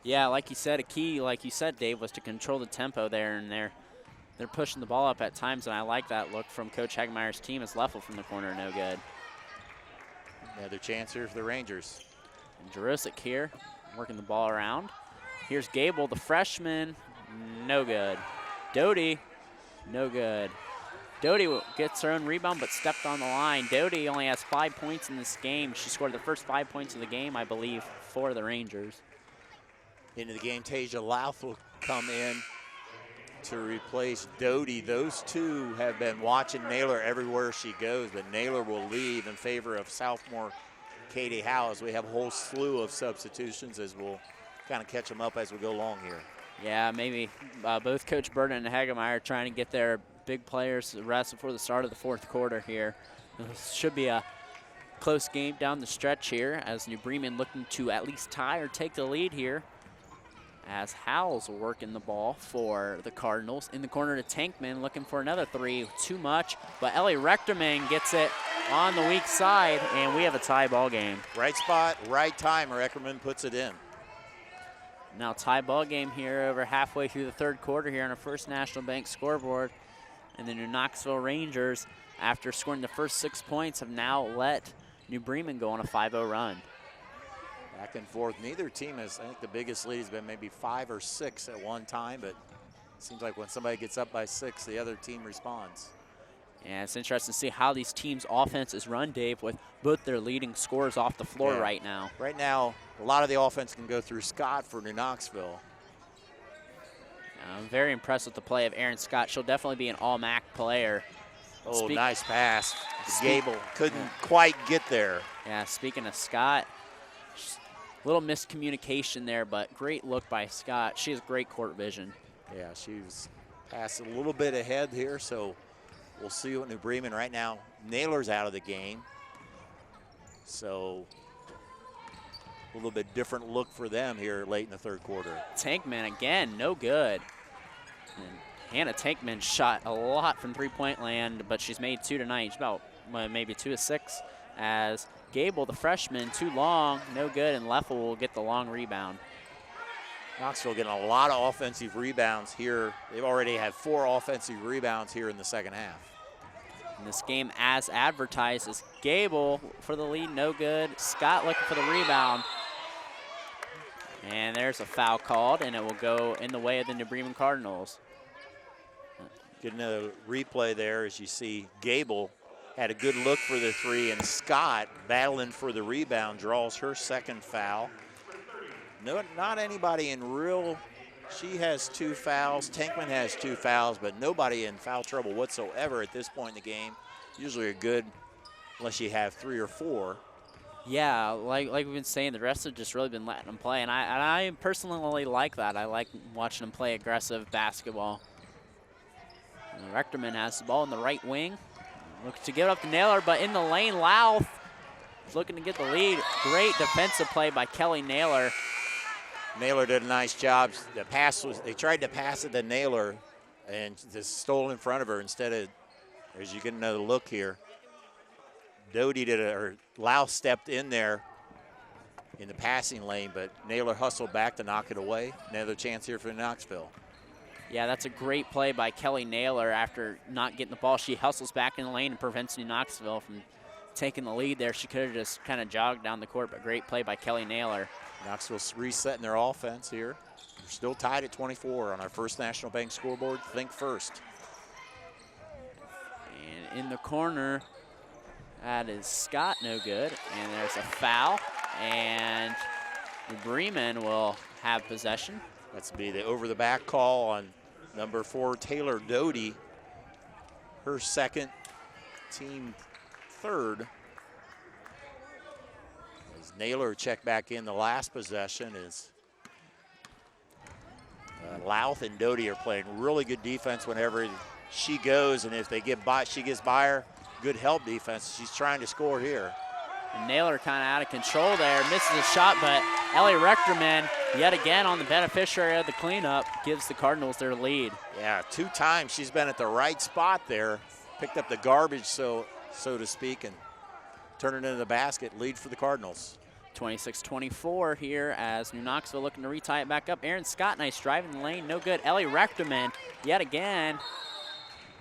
Yeah, like you said, a key, like you said, Dave, was to control the tempo there, and they're pushing the ball up at times, and I like that look from Coach Hagemeyer's team as Leffel from the corner, no good. Another chance here for the Rangers. And Jurasic here, working the ball around. Here's Gable, the freshman, no good. Doty, no good. Doty gets her own rebound, but stepped on the line. Doty only has 5 points in this game. She scored the first 5 points of the game, I believe, for the Rangers. Into the game, Tasia Louth will come in to replace Doty. Those two have been watching Naylor everywhere she goes, but Naylor will leave in favor of sophomore Katie Howes. We have a whole slew of substitutions as we'll kind of catch them up as we go along here. Yeah, maybe both Coach Burton and Hagemeyer trying to get their big players rest before the start of the fourth quarter here. This should be a close game down the stretch here as New Bremen looking to at least tie or take the lead here. As Howells working the ball for the Cardinals. In the corner to Tankman, looking for another three. Too much, but Ellie Rechterman gets it on the weak side, and we have a tie ball game. Right spot, right time, Rechterman puts it in. Now tie ball game here over halfway through the third quarter here on our First National Bank scoreboard. And the New Knoxville Rangers, after scoring the first 6 points, have now let New Bremen go on a 5-0 run. Back and forth. Neither team has, I think the biggest lead has been maybe 5 or 6 at one time, but it seems like when somebody gets up by 6, the other team responds. Yeah, it's interesting to see how these teams' offense is run, Dave, with both their leading scorers off the floor right now. Right now, a lot of the offense can go through Scott for New Knoxville. I'm very impressed with the play of Erin Scott. She'll definitely be an all-MAC player. Oh, nice pass. Gable couldn't quite get there. Yeah, speaking of Scott, little miscommunication there, but great look by Scott. She has great court vision. Yeah, she was passing a little bit ahead here, so we'll see what New Bremen right now. Naylor's out of the game, so a little bit different look for them here late in the third quarter. Tankman again, no good. And Hannah Tankman shot a lot from three-point land, but she's made 2 tonight. She's about maybe 2 of 6. As Gable, the freshman, too long, no good, and Leffel will get the long rebound. Knoxville getting a lot of offensive rebounds here. They've already had 4 offensive rebounds here in the second half. In this game, as advertised, is Gable for the lead, no good. Scott looking for the rebound. And there's a foul called, and it will go in the way of the New Bremen Cardinals. Getting a replay there as you see Gable had a good look for the 3, and Scott battling for the rebound draws her second foul. No, not anybody in real, she has 2 fouls. Tankman has 2 fouls, but nobody in foul trouble whatsoever at this point in the game. Usually are good unless you have 3 or 4. Yeah, like we've been saying, the refs have just really been letting them play, and I personally like that. I like watching them play aggressive basketball. And Rechterman has the ball in the right wing. Looking to give it up to Naylor, but in the lane, Louth is looking to get the lead. Great defensive play by Kelly Naylor. Naylor did a nice job. The pass was, they tried to pass it to Naylor and just stole in front of her instead of, as you get another look here, Doty or Louth stepped in there in the passing lane, but Naylor hustled back to knock it away. Another chance here for Knoxville. Yeah, that's a great play by Kelly Naylor. After not getting the ball, she hustles back in the lane and prevents New Knoxville from taking the lead there. She could have just kind of jogged down the court, but great play by Kelly Naylor. Knoxville's resetting their offense here. We're still tied at 24 on our First National Bank scoreboard. Think first. And in the corner, that is Scott, no good. And there's a foul, and Bremen will have possession. That's be the over-the-back call on number 4, Taylor Doty. Her second, team third. As Naylor checked back in the last possession, is Louth and Doty are playing really good defense whenever she goes, and if they get by, she gets by her, good help defense. She's trying to score here. And Naylor kind of out of control there, misses a shot, but Ellie Rechterman, yet again on the beneficiary of the cleanup, gives the Cardinals their lead. Yeah, 2 times she's been at the right spot there, picked up the garbage, so to speak, and turned it into the basket. Lead for the Cardinals. 26-24 here as New Knoxville looking to retie it back up. Aaron Scott, nice drive in the lane, no good. Ellie Rechterman, yet again.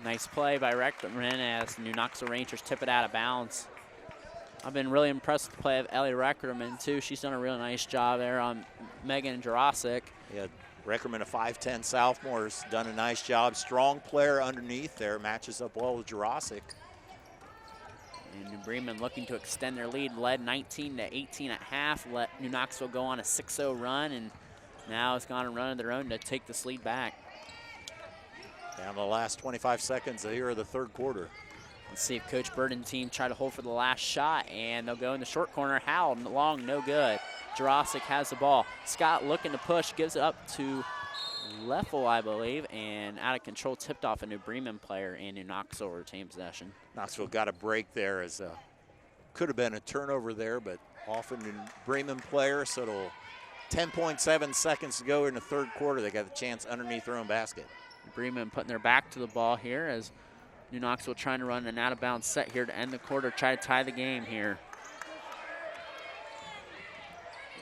Nice play by Rechterman as New Knoxville Rangers tip it out of bounds. I've been really impressed with the play of Ellie Rechterman, too. She's done a really nice job there on Megan Jurasic. Yeah, Rechterman, a 5'10 sophomore, has done a nice job. Strong player underneath there, matches up well with Jurasic. And New Bremen looking to extend their lead, led 19-18 at half, let New Knoxville go on a 6-0 run, and now it's gone a run of their own to take this lead back. Down the last 25 seconds here of the third quarter. Let's see if Coach Bird and team try to hold for the last shot, and they'll go in the short corner. Howell, long, no good. Jurasic has the ball. Scott looking to push, gives it up to Leffel, I believe, and out of control, tipped off a New Bremen player, and New Knoxville retained possession. Knoxville got a break there, as could have been a turnover there, but off a New Bremen player, so it'll 10.7 seconds to go in the third quarter. They got the chance underneath their own basket. Bremen putting their back to the ball here as New Knoxville trying to run an out-of-bounds set here to end the quarter, try to tie the game here.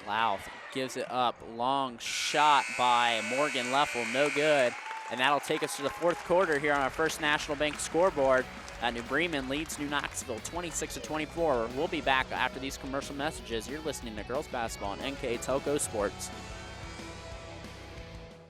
Louth gives it up. Long shot by Morgan Leffel, no good. And that'll take us to the fourth quarter here on our First National Bank scoreboard. New Bremen leads New Knoxville 26-24. We'll be back after these commercial messages. You're listening to Girls Basketball on NKTelco Sports.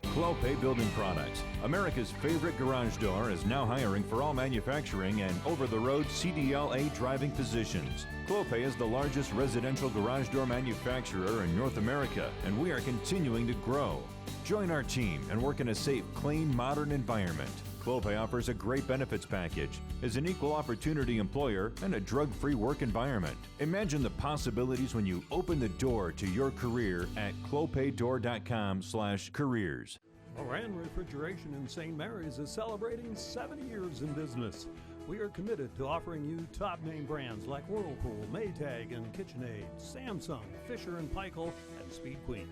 Clopay Building Products, America's favorite garage door, is now hiring for all manufacturing and over-the-road CDLA driving positions. Clopay is the largest residential garage door manufacturer in North America, and we are continuing to grow. Join our team and work in a safe, clean, modern environment. Clopay offers a great benefits package, is an equal opportunity employer, and a drug-free work environment. Imagine the possibilities when you open the door to your career at clopaydoor.com/careers. Moran Refrigeration in St. Mary's is celebrating 70 years in business. We are committed to offering you top name brands like Whirlpool, Maytag, and KitchenAid, Samsung, Fisher & Paykel, and Speed Queen.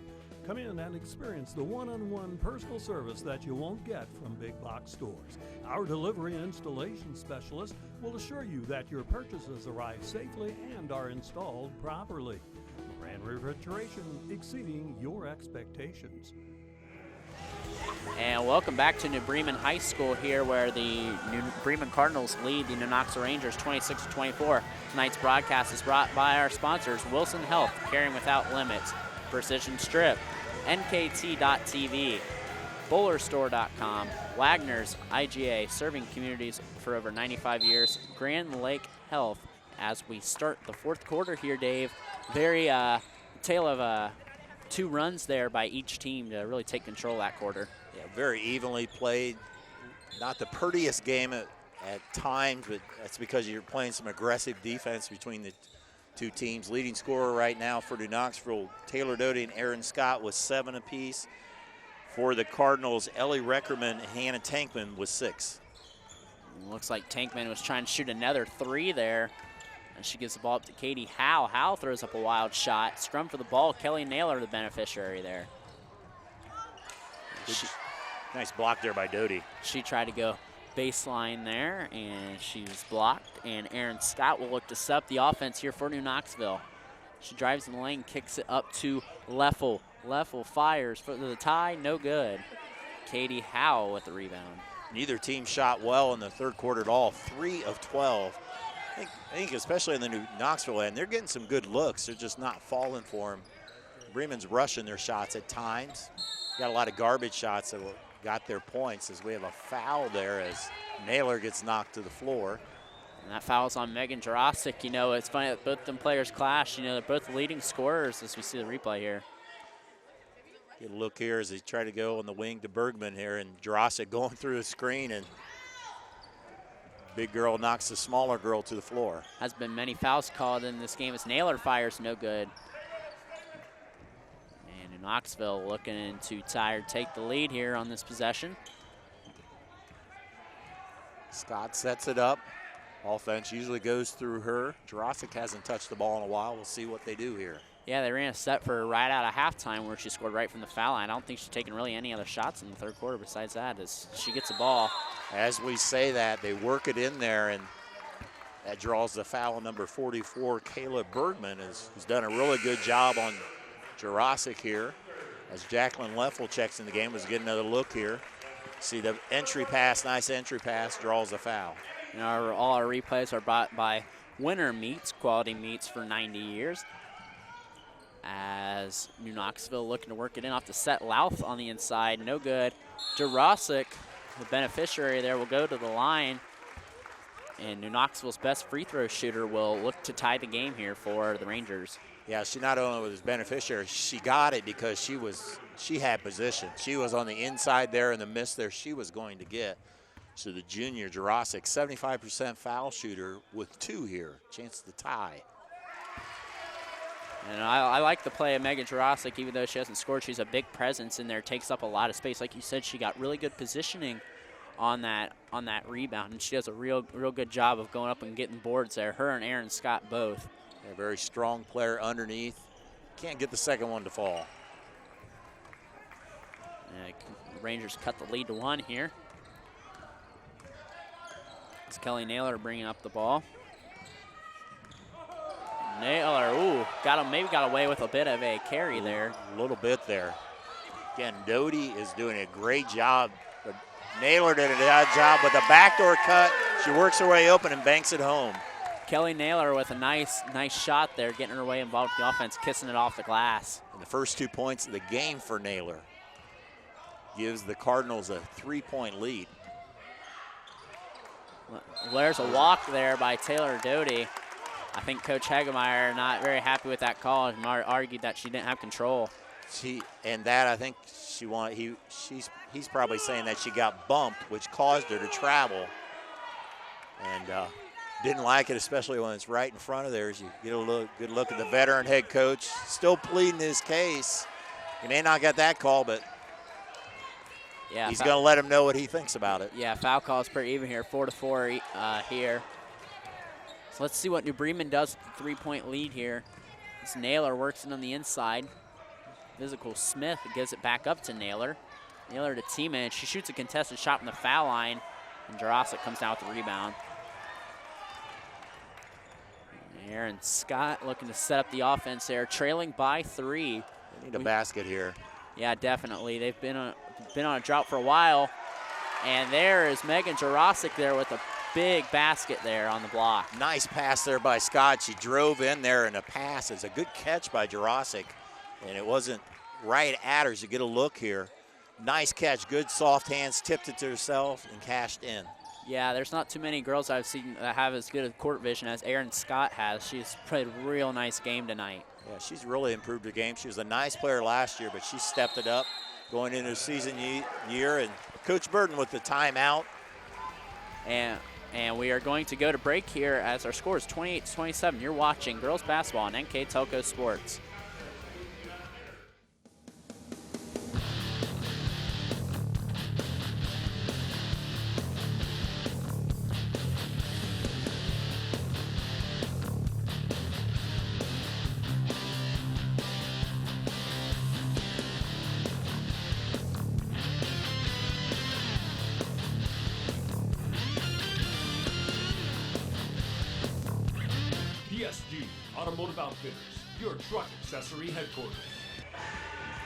Come in and experience the one-on-one personal service that you won't get from big box stores. Our delivery and installation specialist will assure you that your purchases arrive safely and are installed properly. Moran Refrigeration, exceeding your expectations. And welcome back to New Bremen High School here, where the New Bremen Cardinals lead the New Knoxville Rangers 26-24. Tonight's broadcast is brought by our sponsors, Wilson Health, Caring Without Limits, Precision Strip, NKT.TV, BowlerStore.com, Wagner's IGA, serving communities for over 95 years, Grand Lake Health. As we start the fourth quarter here, Dave, very tale of two runs there by each team to really take control of that quarter. Yeah, very evenly played. Not the prettiest game at times, but that's because you're playing some aggressive defense between the two teams. Leading scorer right now for New Knoxville, Taylor Doty and Aaron Scott with 7 apiece. For the Cardinals, Ellie Reckerman and Hannah Tankman with 6. Looks like Tankman was trying to shoot another 3 there. And she gives the ball up to Katie Howe. Howe throws up a wild shot. Scrum for the ball. Kelly Naylor, the beneficiary there. Nice block there by Doty. She tried to go baseline there, and she was blocked. And Aaron Scott will look to set up the offense here for New Knoxville. She drives in the lane, kicks it up to Leffel. Leffel fires for the tie, no good. Katie Howe with the rebound. Neither team shot well in the third quarter at all. 3 of 12. I think especially in the New Knoxville end, they're getting some good looks. They're just not falling for them. Bremen's rushing their shots at times. Got a lot of garbage shots that got their points, as we have a foul there as Naylor gets knocked to the floor. And that foul's on Megan Jurasic. You know, it's funny that both them players clash. You know, they're both leading scorers as we see the replay here. Get a look here as they try to go on the wing to Bergman here, and Jurasic going through a screen, and big girl knocks the smaller girl to the floor. Has been many fouls called in this game as Naylor fires, no good. And New Knoxville looking to tie or take the lead here on this possession. Scott sets it up. Offense usually goes through her. Jurasic hasn't touched the ball in a while. We'll see what they do here. Yeah, they ran a set for right out of halftime where she scored right from the foul line. I don't think she's taken really any other shots in the third quarter besides that as she gets the ball. As we say that, they work it in there, and that draws the foul. Number 44, Kayla Bergman, who's done a really good job on Jurasic here. As Jacqueline Leffel checks in the game, was getting another look here. See the entry pass, nice entry pass, draws the foul. And all our replays are brought by Winter Meats, quality meats for 90 years. As New Knoxville looking to work it in off the set. Louth on the inside, no good. Jurasic, the beneficiary there, will go to the line. And New Knoxville's best free throw shooter will look to tie the game here for the Rangers. Yeah, she not only was beneficiary, she got it because she had position. She was on the inside there, and the miss there she was going to get. So the junior Jurasic, 75% foul shooter with 2 here. Chance to tie. And I like the play of Megan Jurasic, even though she hasn't scored. She's a big presence in there, takes up a lot of space. Like you said, she got really good positioning on that rebound, and she does a real good job of going up and getting boards there. Her and Aaron Scott both. A very strong player underneath. Can't get the second one to fall. Rangers cut the lead to 1 here. It's Kelly Naylor bringing up the ball. Naylor, maybe got away with a bit of a carry there. A little bit there. Again, Doty is doing a great job. But Naylor did a good job with a backdoor cut. She works her way open and banks it home. Kelly Naylor with a nice shot there, getting her way involved with the offense, kissing it off the glass. And the first 2 points of the game for Naylor gives the Cardinals a 3-point lead. There's a walk there by Taylor Doty. I think Coach Hagemeyer not very happy with that call and argued that she didn't have control. I think he's probably saying that she got bumped, which caused her to travel. And didn't like it, especially when it's right in front of theirs. You get a good look at the veteran head coach, still pleading his case. He may not get that call, but yeah, he's going to let him know what he thinks about it. Yeah, foul call is pretty even here, 4-4 here. So let's see what New Bremen does with the three-point lead here. This Naylor works it on the inside. Physical Smith gives it back up to Naylor. Naylor to Tiemann. She shoots a contested shot from the foul line, and Jurasic comes down with the rebound. Aaron Scott looking to set up the offense there, trailing by 3. They need a basket here. Yeah, definitely. They've been on a drought for a while. And there is Megan Jurasic there with a big basket there on the block. Nice pass there by Scott. She drove in there, and a pass. It's a good catch by Jurasic, and it wasn't right at her, so get a look here. Nice catch, good soft hands, tipped it to herself and cashed in. Yeah, there's not too many girls I've seen that have as good a court vision as Aaron Scott has. She's played a real nice game tonight. Yeah, she's really improved her game. She was a nice player last year, but she stepped it up going into the season year. And Coach Burton with the timeout. And we are going to go to break here as our score is 28-27. You're watching girls basketball on NKTelco Sports. Automotive Outfitters, your truck accessory headquarters.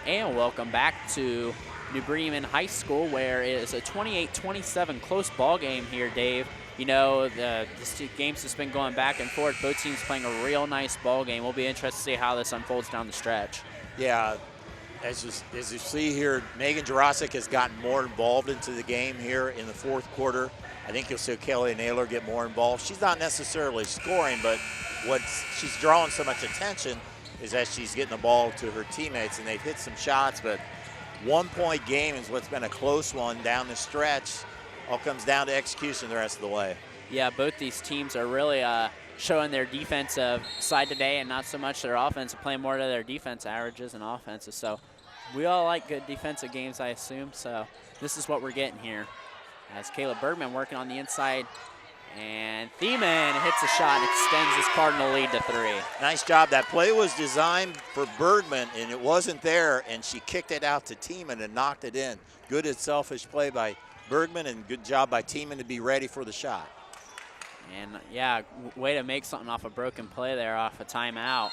And welcome back to New Bremen High School, where it is a 28-27 close ball game here, Dave. You know, this game's just been going back and forth. Both teams playing a real nice ball game. We'll be interested to see how this unfolds down the stretch. Yeah, as you see here, Megan Jurasic has gotten more involved into the game here in the fourth quarter. I think you'll see Kelly Naylor get more involved. She's not necessarily scoring, but what she's drawing so much attention is that she's getting the ball to her teammates, and they've hit some shots, but 1-point game is what's been a close one down the stretch. All comes down to execution the rest of the way. Yeah, both these teams are really showing their defensive side today and not so much their offensive, playing more to their defense averages and offenses. So we all like good defensive games, I assume, so this is what we're getting here. As Caleb Bergman working on the inside, and Thiemann hits a shot and extends his Cardinal lead to 3. Nice job. That play was designed for Bergman, and it wasn't there, and she kicked it out to Thiemann and knocked it in. Good and selfish play by Bergman, and good job by Thiemann to be ready for the shot. And, yeah, way to make something off a broken play there off a timeout.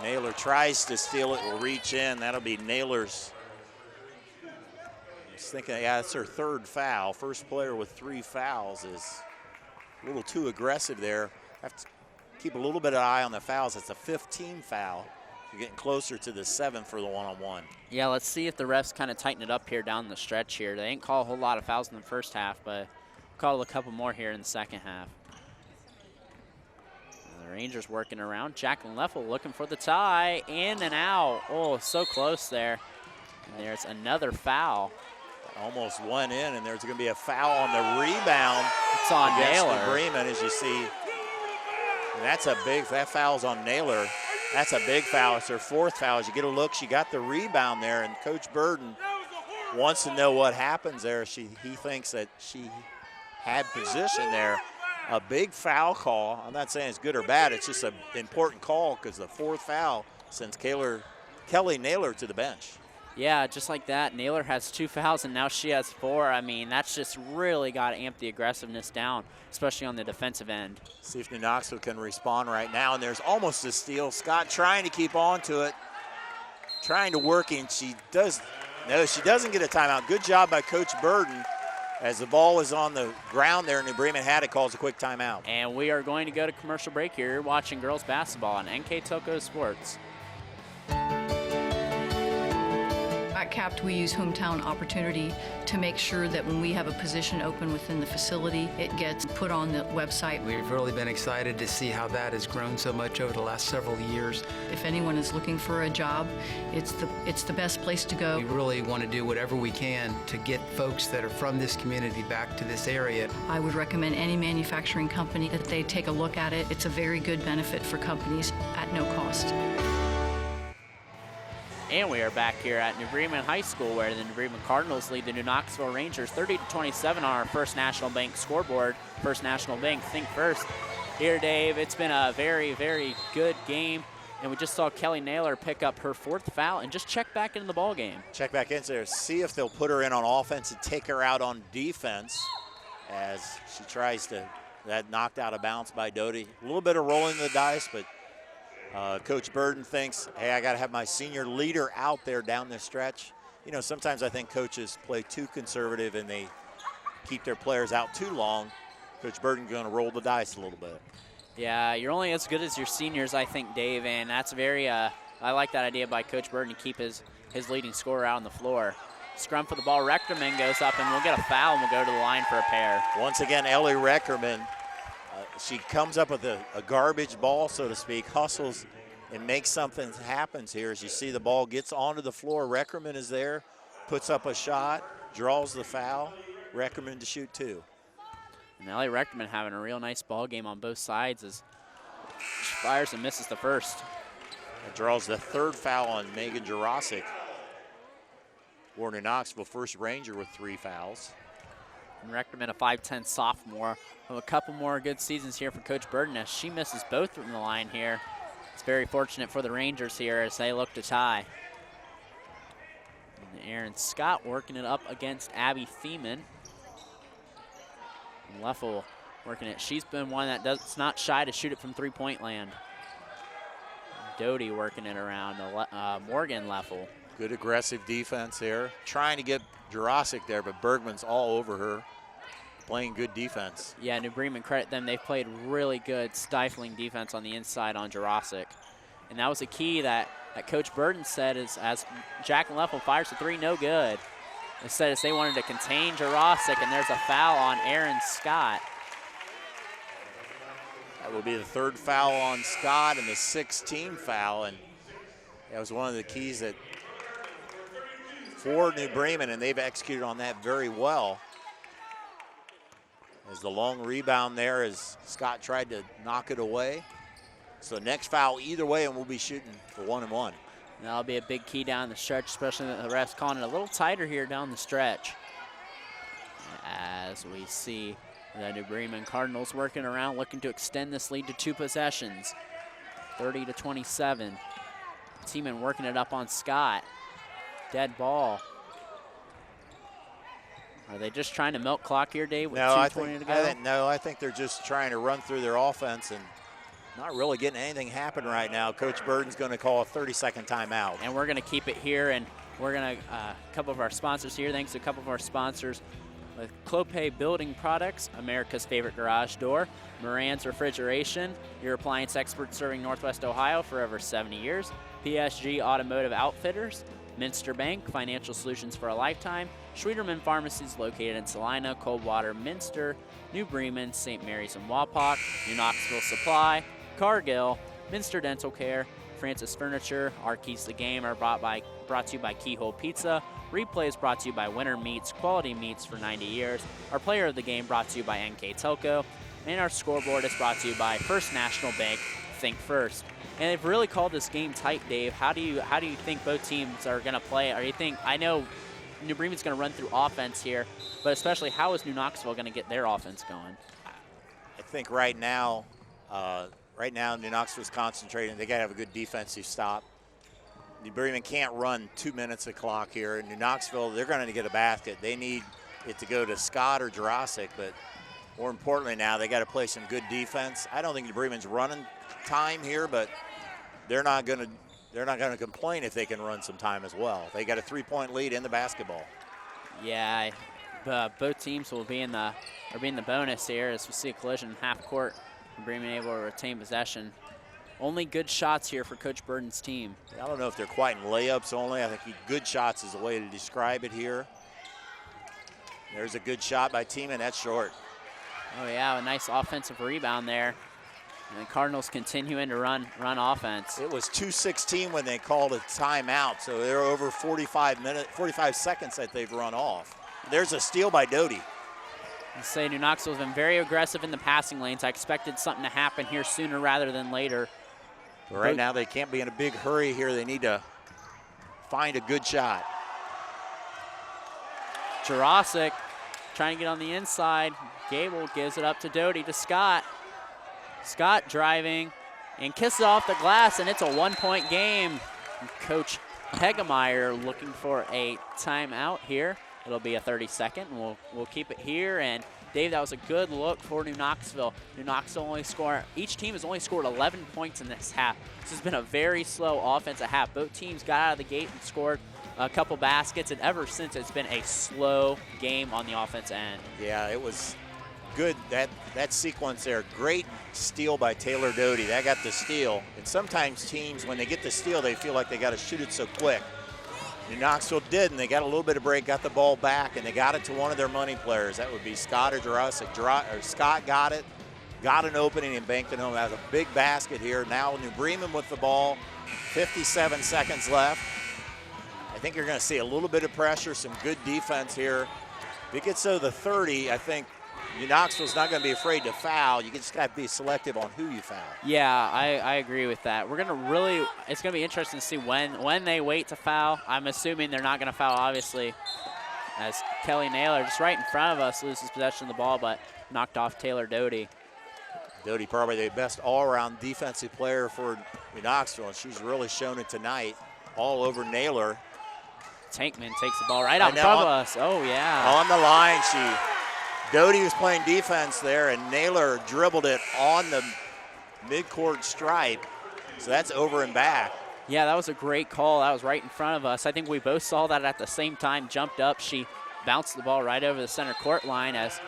Naylor tries to steal it, will reach in. That'll be Naylor's. I was thinking, yeah, that's her 3rd foul. First player with 3 fouls is a little too aggressive there. Have to keep a little bit of eye on the fouls. It's a 15 foul. You're getting closer to the 7 for the one-on-one. Yeah, let's see if the refs kind of tighten it up here down the stretch here. They didn't call a whole lot of fouls in the first half, but called a couple more here in the second half. The Rangers working around. Jacqueline Leffel looking for the tie. In and out. Oh, so close there. And there's another foul. Almost went in, and there's going to be a foul on the rebound. It's on Naylor. Bremen, as you see. And that's a big, that foul's on Naylor. That's a big foul. It's her 4th foul. As you get a look, she got the rebound there, and Coach Burden wants to know what happens there. He thinks that she had position there. A big foul call. I'm not saying it's good or bad. It's just an important call because the 4th foul sends Kelly Naylor to the bench. Yeah, just like that. Naylor has 2 fouls, and now she has 4. I mean, that's just really got to amp the aggressiveness down, especially on the defensive end. See if New Knoxville can respond right now, and there's almost a steal. Scott trying to keep on to it, trying to work, and she doesn't get a timeout. Good job by Coach Burden. As the ball was on the ground there, New Bremen had it, calls a quick timeout. And we are going to go to commercial break here. You're watching girls basketball on NKTelco Sports. At CAPT, we use hometown opportunity to make sure that when we have a position open within the facility, it gets put on the website. We've really been excited to see how that has grown so much over the last several years. If anyone is looking for a job, it's the best place to go. We really want to do whatever we can to get folks that are from this community back to this area. I would recommend any manufacturing company that they take a look at it. It's a very good benefit for companies at no cost. And we are back here at New Bremen High School, where the New Bremen Cardinals lead the New Knoxville Rangers 30-27 on our First National Bank scoreboard. First National Bank, think first. Here, Dave, it's been a very, very good game, and we just saw Kelly Naylor pick up her 4th foul and just check back into the ball game. Check back in there, see if they'll put her in on offense and take her out on defense as she tries to, that knocked out of bounds by Doty. A little bit of rolling the dice, but Coach Burden thinks, hey, I got to have my senior leader out there down the stretch. You know, sometimes I think coaches play too conservative and they keep their players out too long. Coach Burden going to roll the dice a little bit. Yeah, you're only as good as your seniors, I think, Dave, and that's very, I like that idea by Coach Burden to keep his leading scorer out on the floor. Scrum for the ball, Reckerman goes up and we'll get a foul and we'll go to the line for a pair. Once again, Ellie Reckerman, she comes up with a garbage ball, so to speak, hustles and makes something happens here. As you see the ball gets onto the floor, Reckerman is there, puts up a shot, draws the foul, Reckerman to shoot 2. And Ellie Reckerman having a real nice ball game on both sides as she fires and misses the first. It draws the 3rd foul on Megan Jurasic. Warner Knoxville, first Ranger with 3 fouls. And Reckerman, a 5'10 sophomore, with a couple more good seasons here for Coach Burden as she misses both from the line here. It's very fortunate for the Rangers here as they look to tie. And Aaron Scott working it up against Abby Thiemann. And Leffel working it. She's been one that's not shy to shoot it from 3-point land. Doty working it around Morgan Leffel. Good aggressive defense here. Trying to get Jurasic there, but Bergman's all over her. Playing good defense. Yeah, New Bremen, credit them. They've played really good stifling defense on the inside on Jurasic. And that was a key that Coach Burden said is as Jacqueline Leffel fires the 3, no good. Instead, they wanted to contain Jurasic, and there's a foul on Aaron Scott. That will be the 3rd foul on Scott and the 6th team foul, and that was one of the keys that for New Bremen, and they've executed on that very well. As the long rebound there as Scott tried to knock it away. So next foul either way, and we'll be shooting for 1 and 1. That'll be a big key down the stretch, especially the refs calling it a little tighter here down the stretch. As we see the New Bremen Cardinals working around, looking to extend this lead to 2 possessions. 30-27. Thiemann working it up on Scott. Dead ball. Are they just trying to milk clock here, Dave, with 2:20 to go? I think they're just trying to run through their offense and not really getting anything happen right now. Coach Burden's going to call a 30-second timeout. And we're going to keep it here, and we're going to, a couple of our sponsors here, thanks to a couple of our sponsors, with Clopay Building Products, America's favorite garage door, Moran's Refrigeration, your appliance expert serving Northwest Ohio for over 70 years, PSG Automotive Outfitters, Minster Bank, financial solutions for a lifetime, Schwederman Pharmacies located in Salina, Coldwater, Minster, New Bremen, St. Mary's and Wapak, New Knoxville Supply, Cargill, Minster Dental Care, Francis Furniture. Our keys to the game are brought to you by Keyhole Pizza. Replay is brought to you by Winter Meats, quality meats for 90 years. Our player of the game brought to you by NKTelco. And our scoreboard is brought to you by First National Bank, think first. And they've really called this game tight, Dave. How do you think both teams are going to play? Or you think, I know New Bremen's going to run through offense here, but especially how is New Knoxville going to get their offense going? I think right now New Knoxville's concentrating. They got to have a good defensive stop. New Bremen can't run 2 minutes of clock here. New Knoxville, they're going to get a basket. They need it to go to Scott or Jurasic, but more importantly now, they got to play some good defense. I don't think New Bremen's running time here, but they're not going to complain if they can run some time as well. They got a 3-point lead in the basketball. Yeah, both teams will be in the bonus here as we see a collision in half court. Bremen able to retain possession. Only good shots here for Coach Burden's team. I don't know if they're quite in layups only. I think good shots is the way to describe it here. There's a good shot by Teeman. That's short. Oh, yeah, a nice offensive rebound there. And the Cardinals continuing to run offense. It was 2:16 when they called a timeout, so they're over 45 seconds that they've run off. There's a steal by Doty. I say New Knoxville's been very aggressive in the passing lanes. I expected something to happen here sooner rather than later. But right now they can't be in a big hurry here. They need to find a good shot. Jurasic trying to get on the inside. Gable gives it up to Doty, to Scott. Scott driving and kisses off the glass, and it's a 1-point game. Coach Hegemeyer looking for a timeout here. It'll be a 30-second, and we'll keep it here. And Dave, that was a good look for New Knoxville. New Knoxville each team has only scored 11 points in this half. This has been a very slow offensive half. Both teams got out of the gate and scored a couple baskets, and ever since it's been a slow game on the offense end. Yeah, it was good, that sequence there. Great steal by Taylor Doty. That got the steal. And sometimes teams, when they get the steal, they feel like they got to shoot it so quick. New Knoxville did, and they got a little bit of break, got the ball back, and they got it to one of their money players. That would be Scott or Jurasic. Scott got it, got an opening, and banked it home. That was a big basket here. Now New Bremen with the ball, 57 seconds left. I think you're going to see a little bit of pressure, some good defense here. If it gets to the 30, I think New Knoxville's not going to be afraid to foul. You just got to be selective on who you foul. Yeah, I agree with that. We're going to it's going to be interesting to see when they wait to foul. I'm assuming they're not going to foul, obviously, as Kelly Naylor, just right in front of us, loses possession of the ball, but knocked off Taylor Doty. Doty probably the best all-around defensive player for New Knoxville, and she's really shown it tonight, all over Naylor. Tankman takes the ball right out in front of us. Oh, yeah. On the line, Doty was playing defense there, and Naylor dribbled it on the midcourt stripe. So that's over and back. Yeah, that was a great call. That was right in front of us. I think we both saw that at the same time, jumped up. She bounced the ball right over the center court line as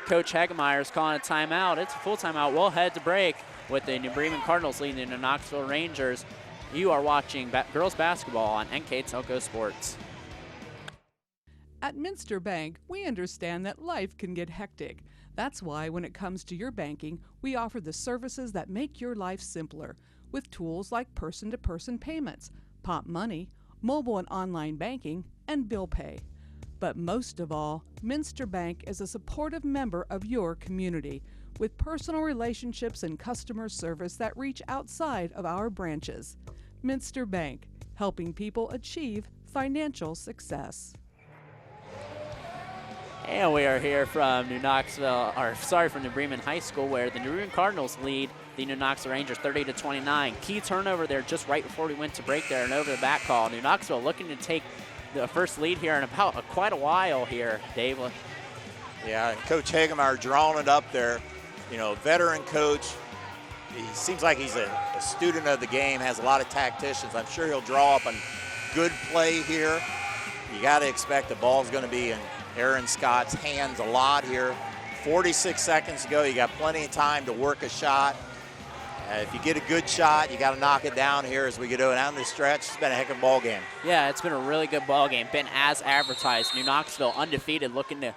Coach Hegemeyer is calling a timeout. It's a full timeout. We'll head to break with the New Bremen Cardinals leading the Knoxville Rangers. You are watching girls basketball on NKTelco Sports. At Minster Bank, we understand that life can get hectic. That's why when it comes to your banking, we offer the services that make your life simpler with tools like person-to-person payments, Pop Money, mobile and online banking, and bill pay. But most of all, Minster Bank is a supportive member of your community with personal relationships and customer service that reach outside of our branches. Minster Bank, helping people achieve financial success. And we are here from from New Bremen High School, where the New Bremen Cardinals lead the New Knoxville Rangers 30-29. Key turnover there just right before we went to break there, and over the back call. New Knoxville looking to take the first lead here in about quite a while here, Dave. Yeah, and Coach Hegemeyer drawing it up there. You know, veteran coach. He seems like he's a student of the game, has a lot of tacticians. I'm sure he'll draw up a good play here. You got to expect the ball's going to be in Aaron Scott's hands a lot here. 46 seconds to go. You got plenty of time to work a shot. If you get a good shot, you got to knock it down here as we get down the stretch. It's been a heck of a ball game. Yeah, it's been a really good ball game. Been as advertised. New Knoxville undefeated, looking to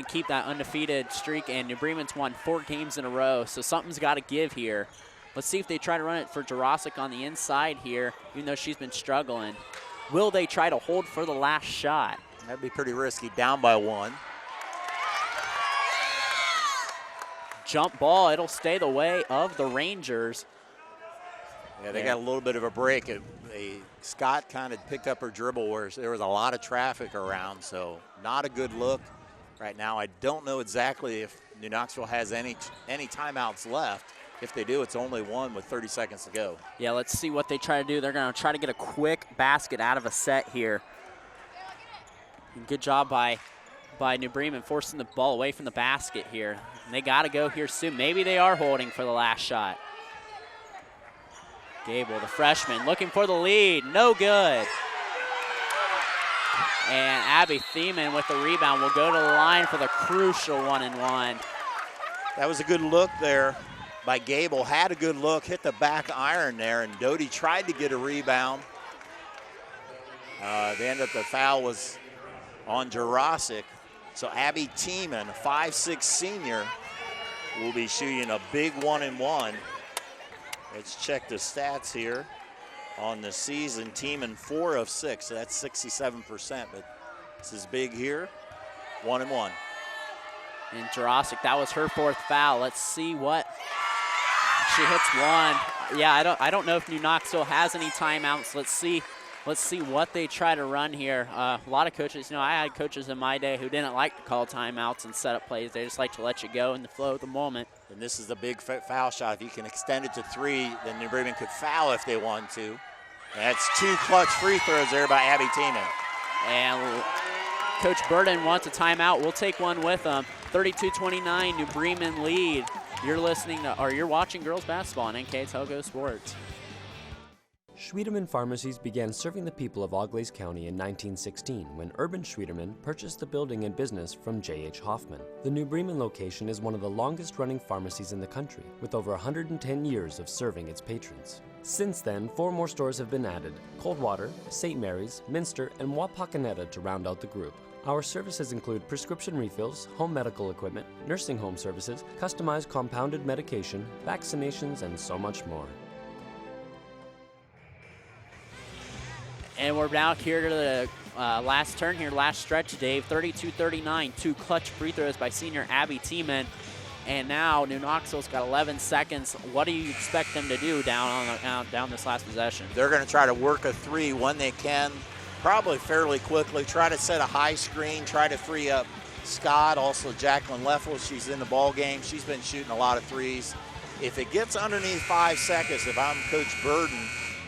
keep that undefeated streak, and New Bremen's won 4 games in a row, so something's got to give here. Let's see if they try to run it for Jurasic on the inside here, even though she's been struggling. Will they try to hold for the last shot? That'd be pretty risky, down by 1. Jump ball, it'll stay the way of the Rangers. Yeah, they got a little bit of a break. Scott kind of picked up her dribble where there was a lot of traffic around, so not a good look. Right now, I don't know exactly if New Knoxville has any timeouts left. If they do, it's only 1 with 30 seconds to go. Yeah, let's see what they try to do. They're going to try to get a quick basket out of a set here. Good job by New Bremen forcing the ball away from the basket here. And they got to go here soon. Maybe they are holding for the last shot. Gable, the freshman, looking for the lead. No good. And Abby Thiemann with the rebound will go to the line for the crucial 1-and-1. That was a good look there. by Gable. Had a good look, hit the back iron there, and Doty tried to get a rebound. The end of the foul was on Jurasic. So Abby Tiemann, a 5'6" senior, will be shooting a big 1-and-1. Let's check the stats here on the season. Tiemann 4 of 6, so that's 67%, but this is big here, 1-and-1. And Jurasic, that was her 4th foul. Let's see what she hits. One. Yeah, I don't know if New Knoxville has any timeouts. Let's see what they try to run here. A lot of coaches, I had coaches in my day who didn't like to call timeouts and set up plays. They just like to let you go in the flow of the moment. And this is a big foul shot. If you can extend it to 3, then New Bremen could foul if they want to. And that's 2 clutch free throws there by Abby Tiemann. And Coach Burden wants a timeout. We'll take one with them. 32-29, New Bremen lead. You're you're watching girls basketball on NKTelco Sports. Schwiedemann Pharmacies began serving the people of Auglaize County in 1916 when Urban Schwiedemann purchased the building and business from J.H. Hoffman. The New Bremen location is one of the longest-running pharmacies in the country, with over 110 years of serving its patrons. Since then, 4 more stores have been added: Coldwater, St. Mary's, Minster, and Wapakoneta to round out the group. Our services include prescription refills, home medical equipment, nursing home services, customized compounded medication, vaccinations, and so much more. And we're now here to the last turn here, last stretch, Dave. 32-39, 2 clutch free throws by senior Abby Tiemann. And now New Knoxville's got 11 seconds. What do you expect them to do down this last possession? They're going to try to work a 3 when they can, probably fairly quickly. Try to set a high screen, try to free up Scott. Also Jacqueline Leffel, she's in the ball game. She's been shooting a lot of 3s. If it gets underneath 5 seconds, if I'm Coach Burden,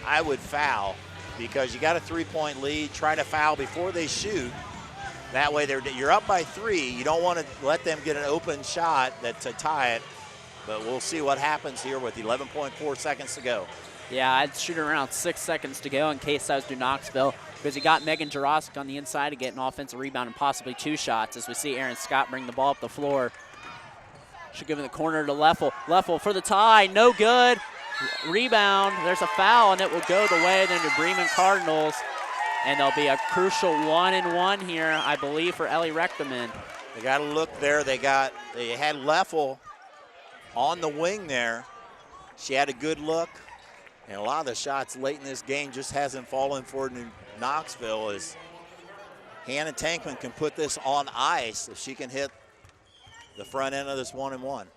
I would foul, because you got a 3-point lead. Try to foul before they shoot. That way you're up by 3. You don't want to let them get an open shot to tie it, but we'll see what happens here with 11.4 seconds to go. Yeah, I'd shoot around 6 seconds to go in case I was New Knoxville, because you got Megan Jurasic on the inside to get an offensive rebound and possibly 2 shots as we see Aaron Scott bring the ball up the floor. Should give in the corner to Leffel. Leffel for the tie, no good. Rebound, there's a foul, and it will go the way of the New Bremen Cardinals. And there'll be a crucial 1-and-1 here, I believe, for Ellie Rechterman. They got to look there. They had Leffel on the wing there. She had a good look. And a lot of the shots late in this game just hasn't fallen for New Knoxville, as Hannah Tankman can put this on ice if she can hit the front end of this 1-and-1.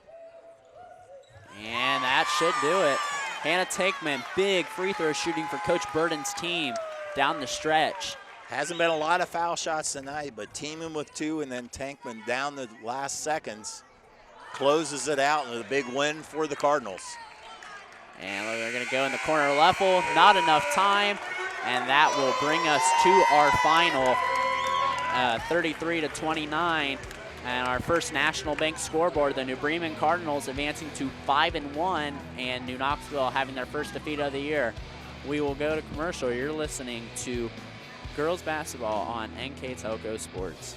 And that should do it. Hannah Tankman, big free throw shooting for Coach Burden's team down the stretch. Hasn't been a lot of foul shots tonight, but Tiemann with 2 and then Tankman down the last seconds closes it out, and a big win for the Cardinals. And they're going to go in the corner of Leffel. Not enough time, and that will bring us to our final 33-29. And our first National Bank scoreboard, the New Bremen Cardinals advancing to 5-1, and New Knoxville having their first defeat of the year. We will go to commercial. You're listening to girls basketball on NKTelco Sports.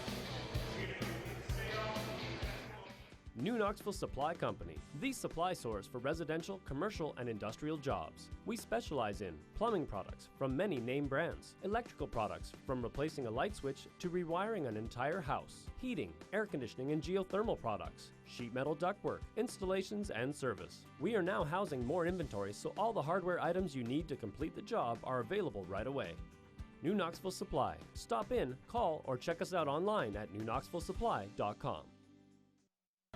New Knoxville Supply Company, the supply source for residential, commercial, and industrial jobs. We specialize in plumbing products from many name brands, electrical products from replacing a light switch to rewiring an entire house, heating, air conditioning, and geothermal products, sheet metal ductwork, installations, and service. We are now housing more inventory, so all the hardware items you need to complete the job are available right away. New Knoxville Supply. Stop in, call, or check us out online at newknoxvillesupply.com.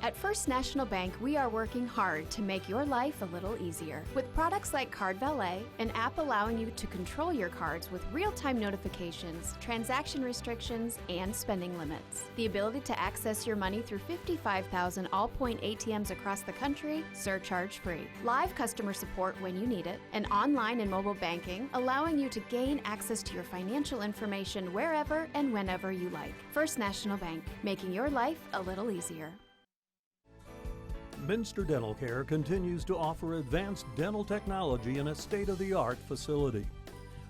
At First National Bank, we are working hard to make your life a little easier. With products like Card Valet, an app allowing you to control your cards with real-time notifications, transaction restrictions, and spending limits. The ability to access your money through 55,000 all-point ATMs across the country, surcharge-free. Live customer support when you need it, and online and mobile banking, allowing you to gain access to your financial information wherever and whenever you like. First National Bank, making your life a little easier. Minster Dental Care continues to offer advanced dental technology in a state-of-the-art facility.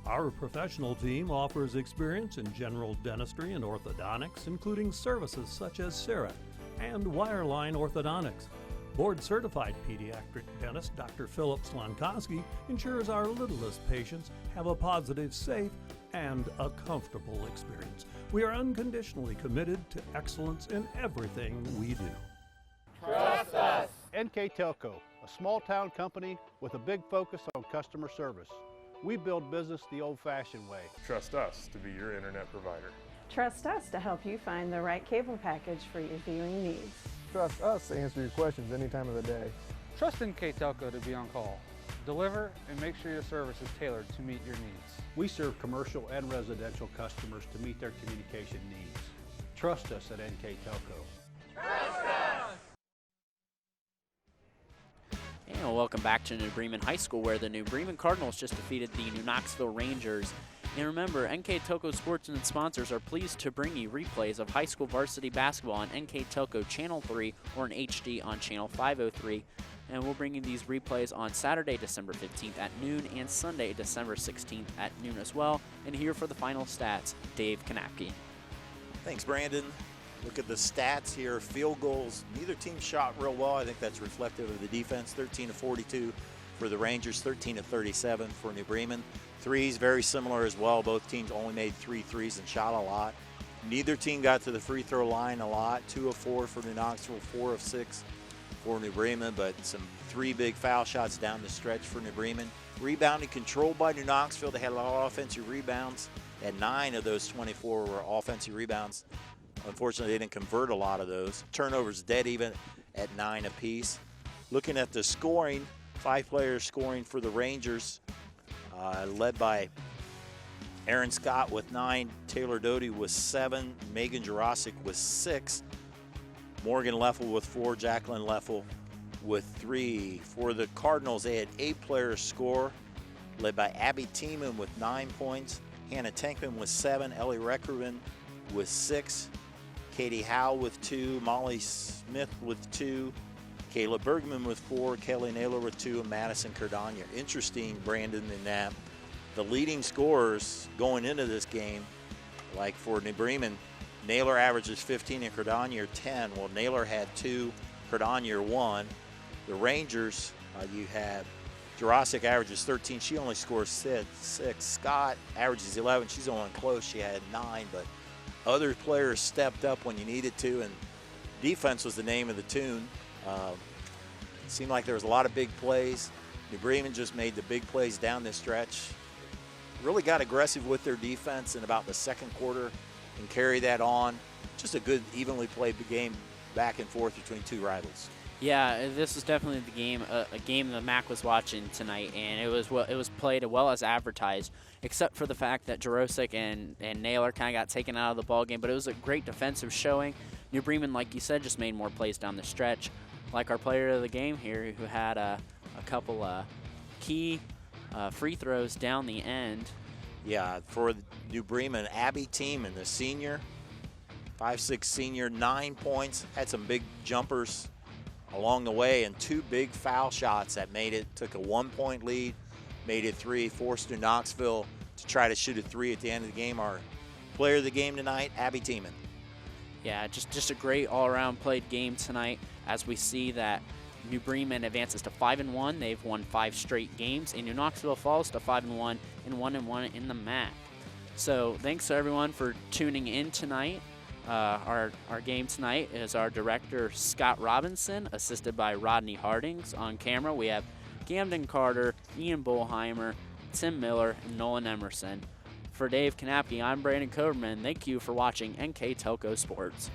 Our professional team offers experience in general dentistry and orthodontics, including services such as CEREC and wireline orthodontics. Board-certified pediatric dentist Dr. Philip Slankowski ensures our littlest patients have a positive, safe, and a comfortable experience. We are unconditionally committed to excellence in everything we do. Trust us. NKTelco, a small-town company with a big focus on customer service. We build business the old-fashioned way. Trust us to be your internet provider. Trust us to help you find the right cable package for your viewing needs. Trust us to answer your questions any time of the day. Trust NKTelco to be on call. Deliver and make sure your service is tailored to meet your needs. We serve commercial and residential customers to meet their communication needs. Trust us at NKTelco. Trust us! And welcome back to New Bremen High School, where the New Bremen Cardinals just defeated the New Knoxville Rangers. And remember, NKTelco sports and sponsors are pleased to bring you replays of high school varsity basketball on NKTelco Channel 3 or in HD on Channel 503. And we'll bring you these replays on Saturday, December 15th at noon and Sunday, December 16th at noon as well. And here for the final stats, Dave Kanapke. Thanks, Brandon. Look at the stats here. Field goals, neither team shot real well. I think that's reflective of the defense. 13 of 42 for the Rangers, 13 of 37 for New Bremen. Threes, very similar as well. Both teams only made 3 threes and shot a lot. Neither team got to the free throw line a lot. 2 of 4 for New Knoxville, 4 of 6 for New Bremen, but some 3 big foul shots down the stretch for New Bremen. Rebounding controlled by New Knoxville. They had a lot of offensive rebounds, and 9 of those 24 were offensive rebounds. Unfortunately, they didn't convert a lot of those. Turnovers dead even at 9 apiece. Looking at the scoring, 5 players scoring for the Rangers, led by Aaron Scott with 9, Taylor Doty with 7, Megan Jurasic with 6, Morgan Leffel with 4, Jacqueline Leffel with 3. For the Cardinals, they had 8 players score, led by Abby Tiemann with 9 points, Hannah Tankman with 7, Ellie Reckerman with 6, Katie Howe with 2, Molly Smith with 2, Kayla Bergman with 4, Kelly Naylor with 2, and Madison Cardagna. Interesting, Brandon, in that the leading scorers going into this game, like for New Bremen, Naylor averages 15 and Cardagna 10. Well, Naylor had 2, Cardagna 1. The Rangers, you have Jurasic averages 13. She only scores 6. Scott averages 11. She's only close. She had 9, but other players stepped up when you needed to, and defense was the name of the tune. It seemed like there was a lot of big plays. New Bremen just made the big plays down this stretch. Really got aggressive with their defense in about the second quarter and carried that on. Just a good, evenly played game back and forth between 2 rivals. Yeah, this was definitely the game, a game that Mac was watching tonight, and it was played well as advertised, except for the fact that Jurasic and Naylor kind of got taken out of the ball game. But it was a great defensive showing. New Bremen, like you said, just made more plays down the stretch. Like our player of the game here, who had a couple key free throws down the end. Yeah, for New Bremen, Abby Tiemann, the senior, 5'6" senior, 9 points, had some big jumpers along the way, and 2 big foul shots that made it, took a 1-point lead, made it 3, forced New Knoxville to try to shoot a 3 at the end of the game. Our player of the game tonight, Abby Tiemann. Yeah, just a great all-around played game tonight, as we see that New Bremen advances to 5-1. They've won 5 straight games, and New Knoxville falls to 5-1 and 1-1 in the MAC. So thanks to everyone for tuning in tonight. Our game tonight is our director, Scott Robinson, assisted by Rodney Hardings. On camera, we have Camden Carter, Ian Bullheimer, Tim Miller, and Nolan Emerson. For Dave Kanapke, I'm Brandon Coberman. Thank you for watching NKTelco Sports.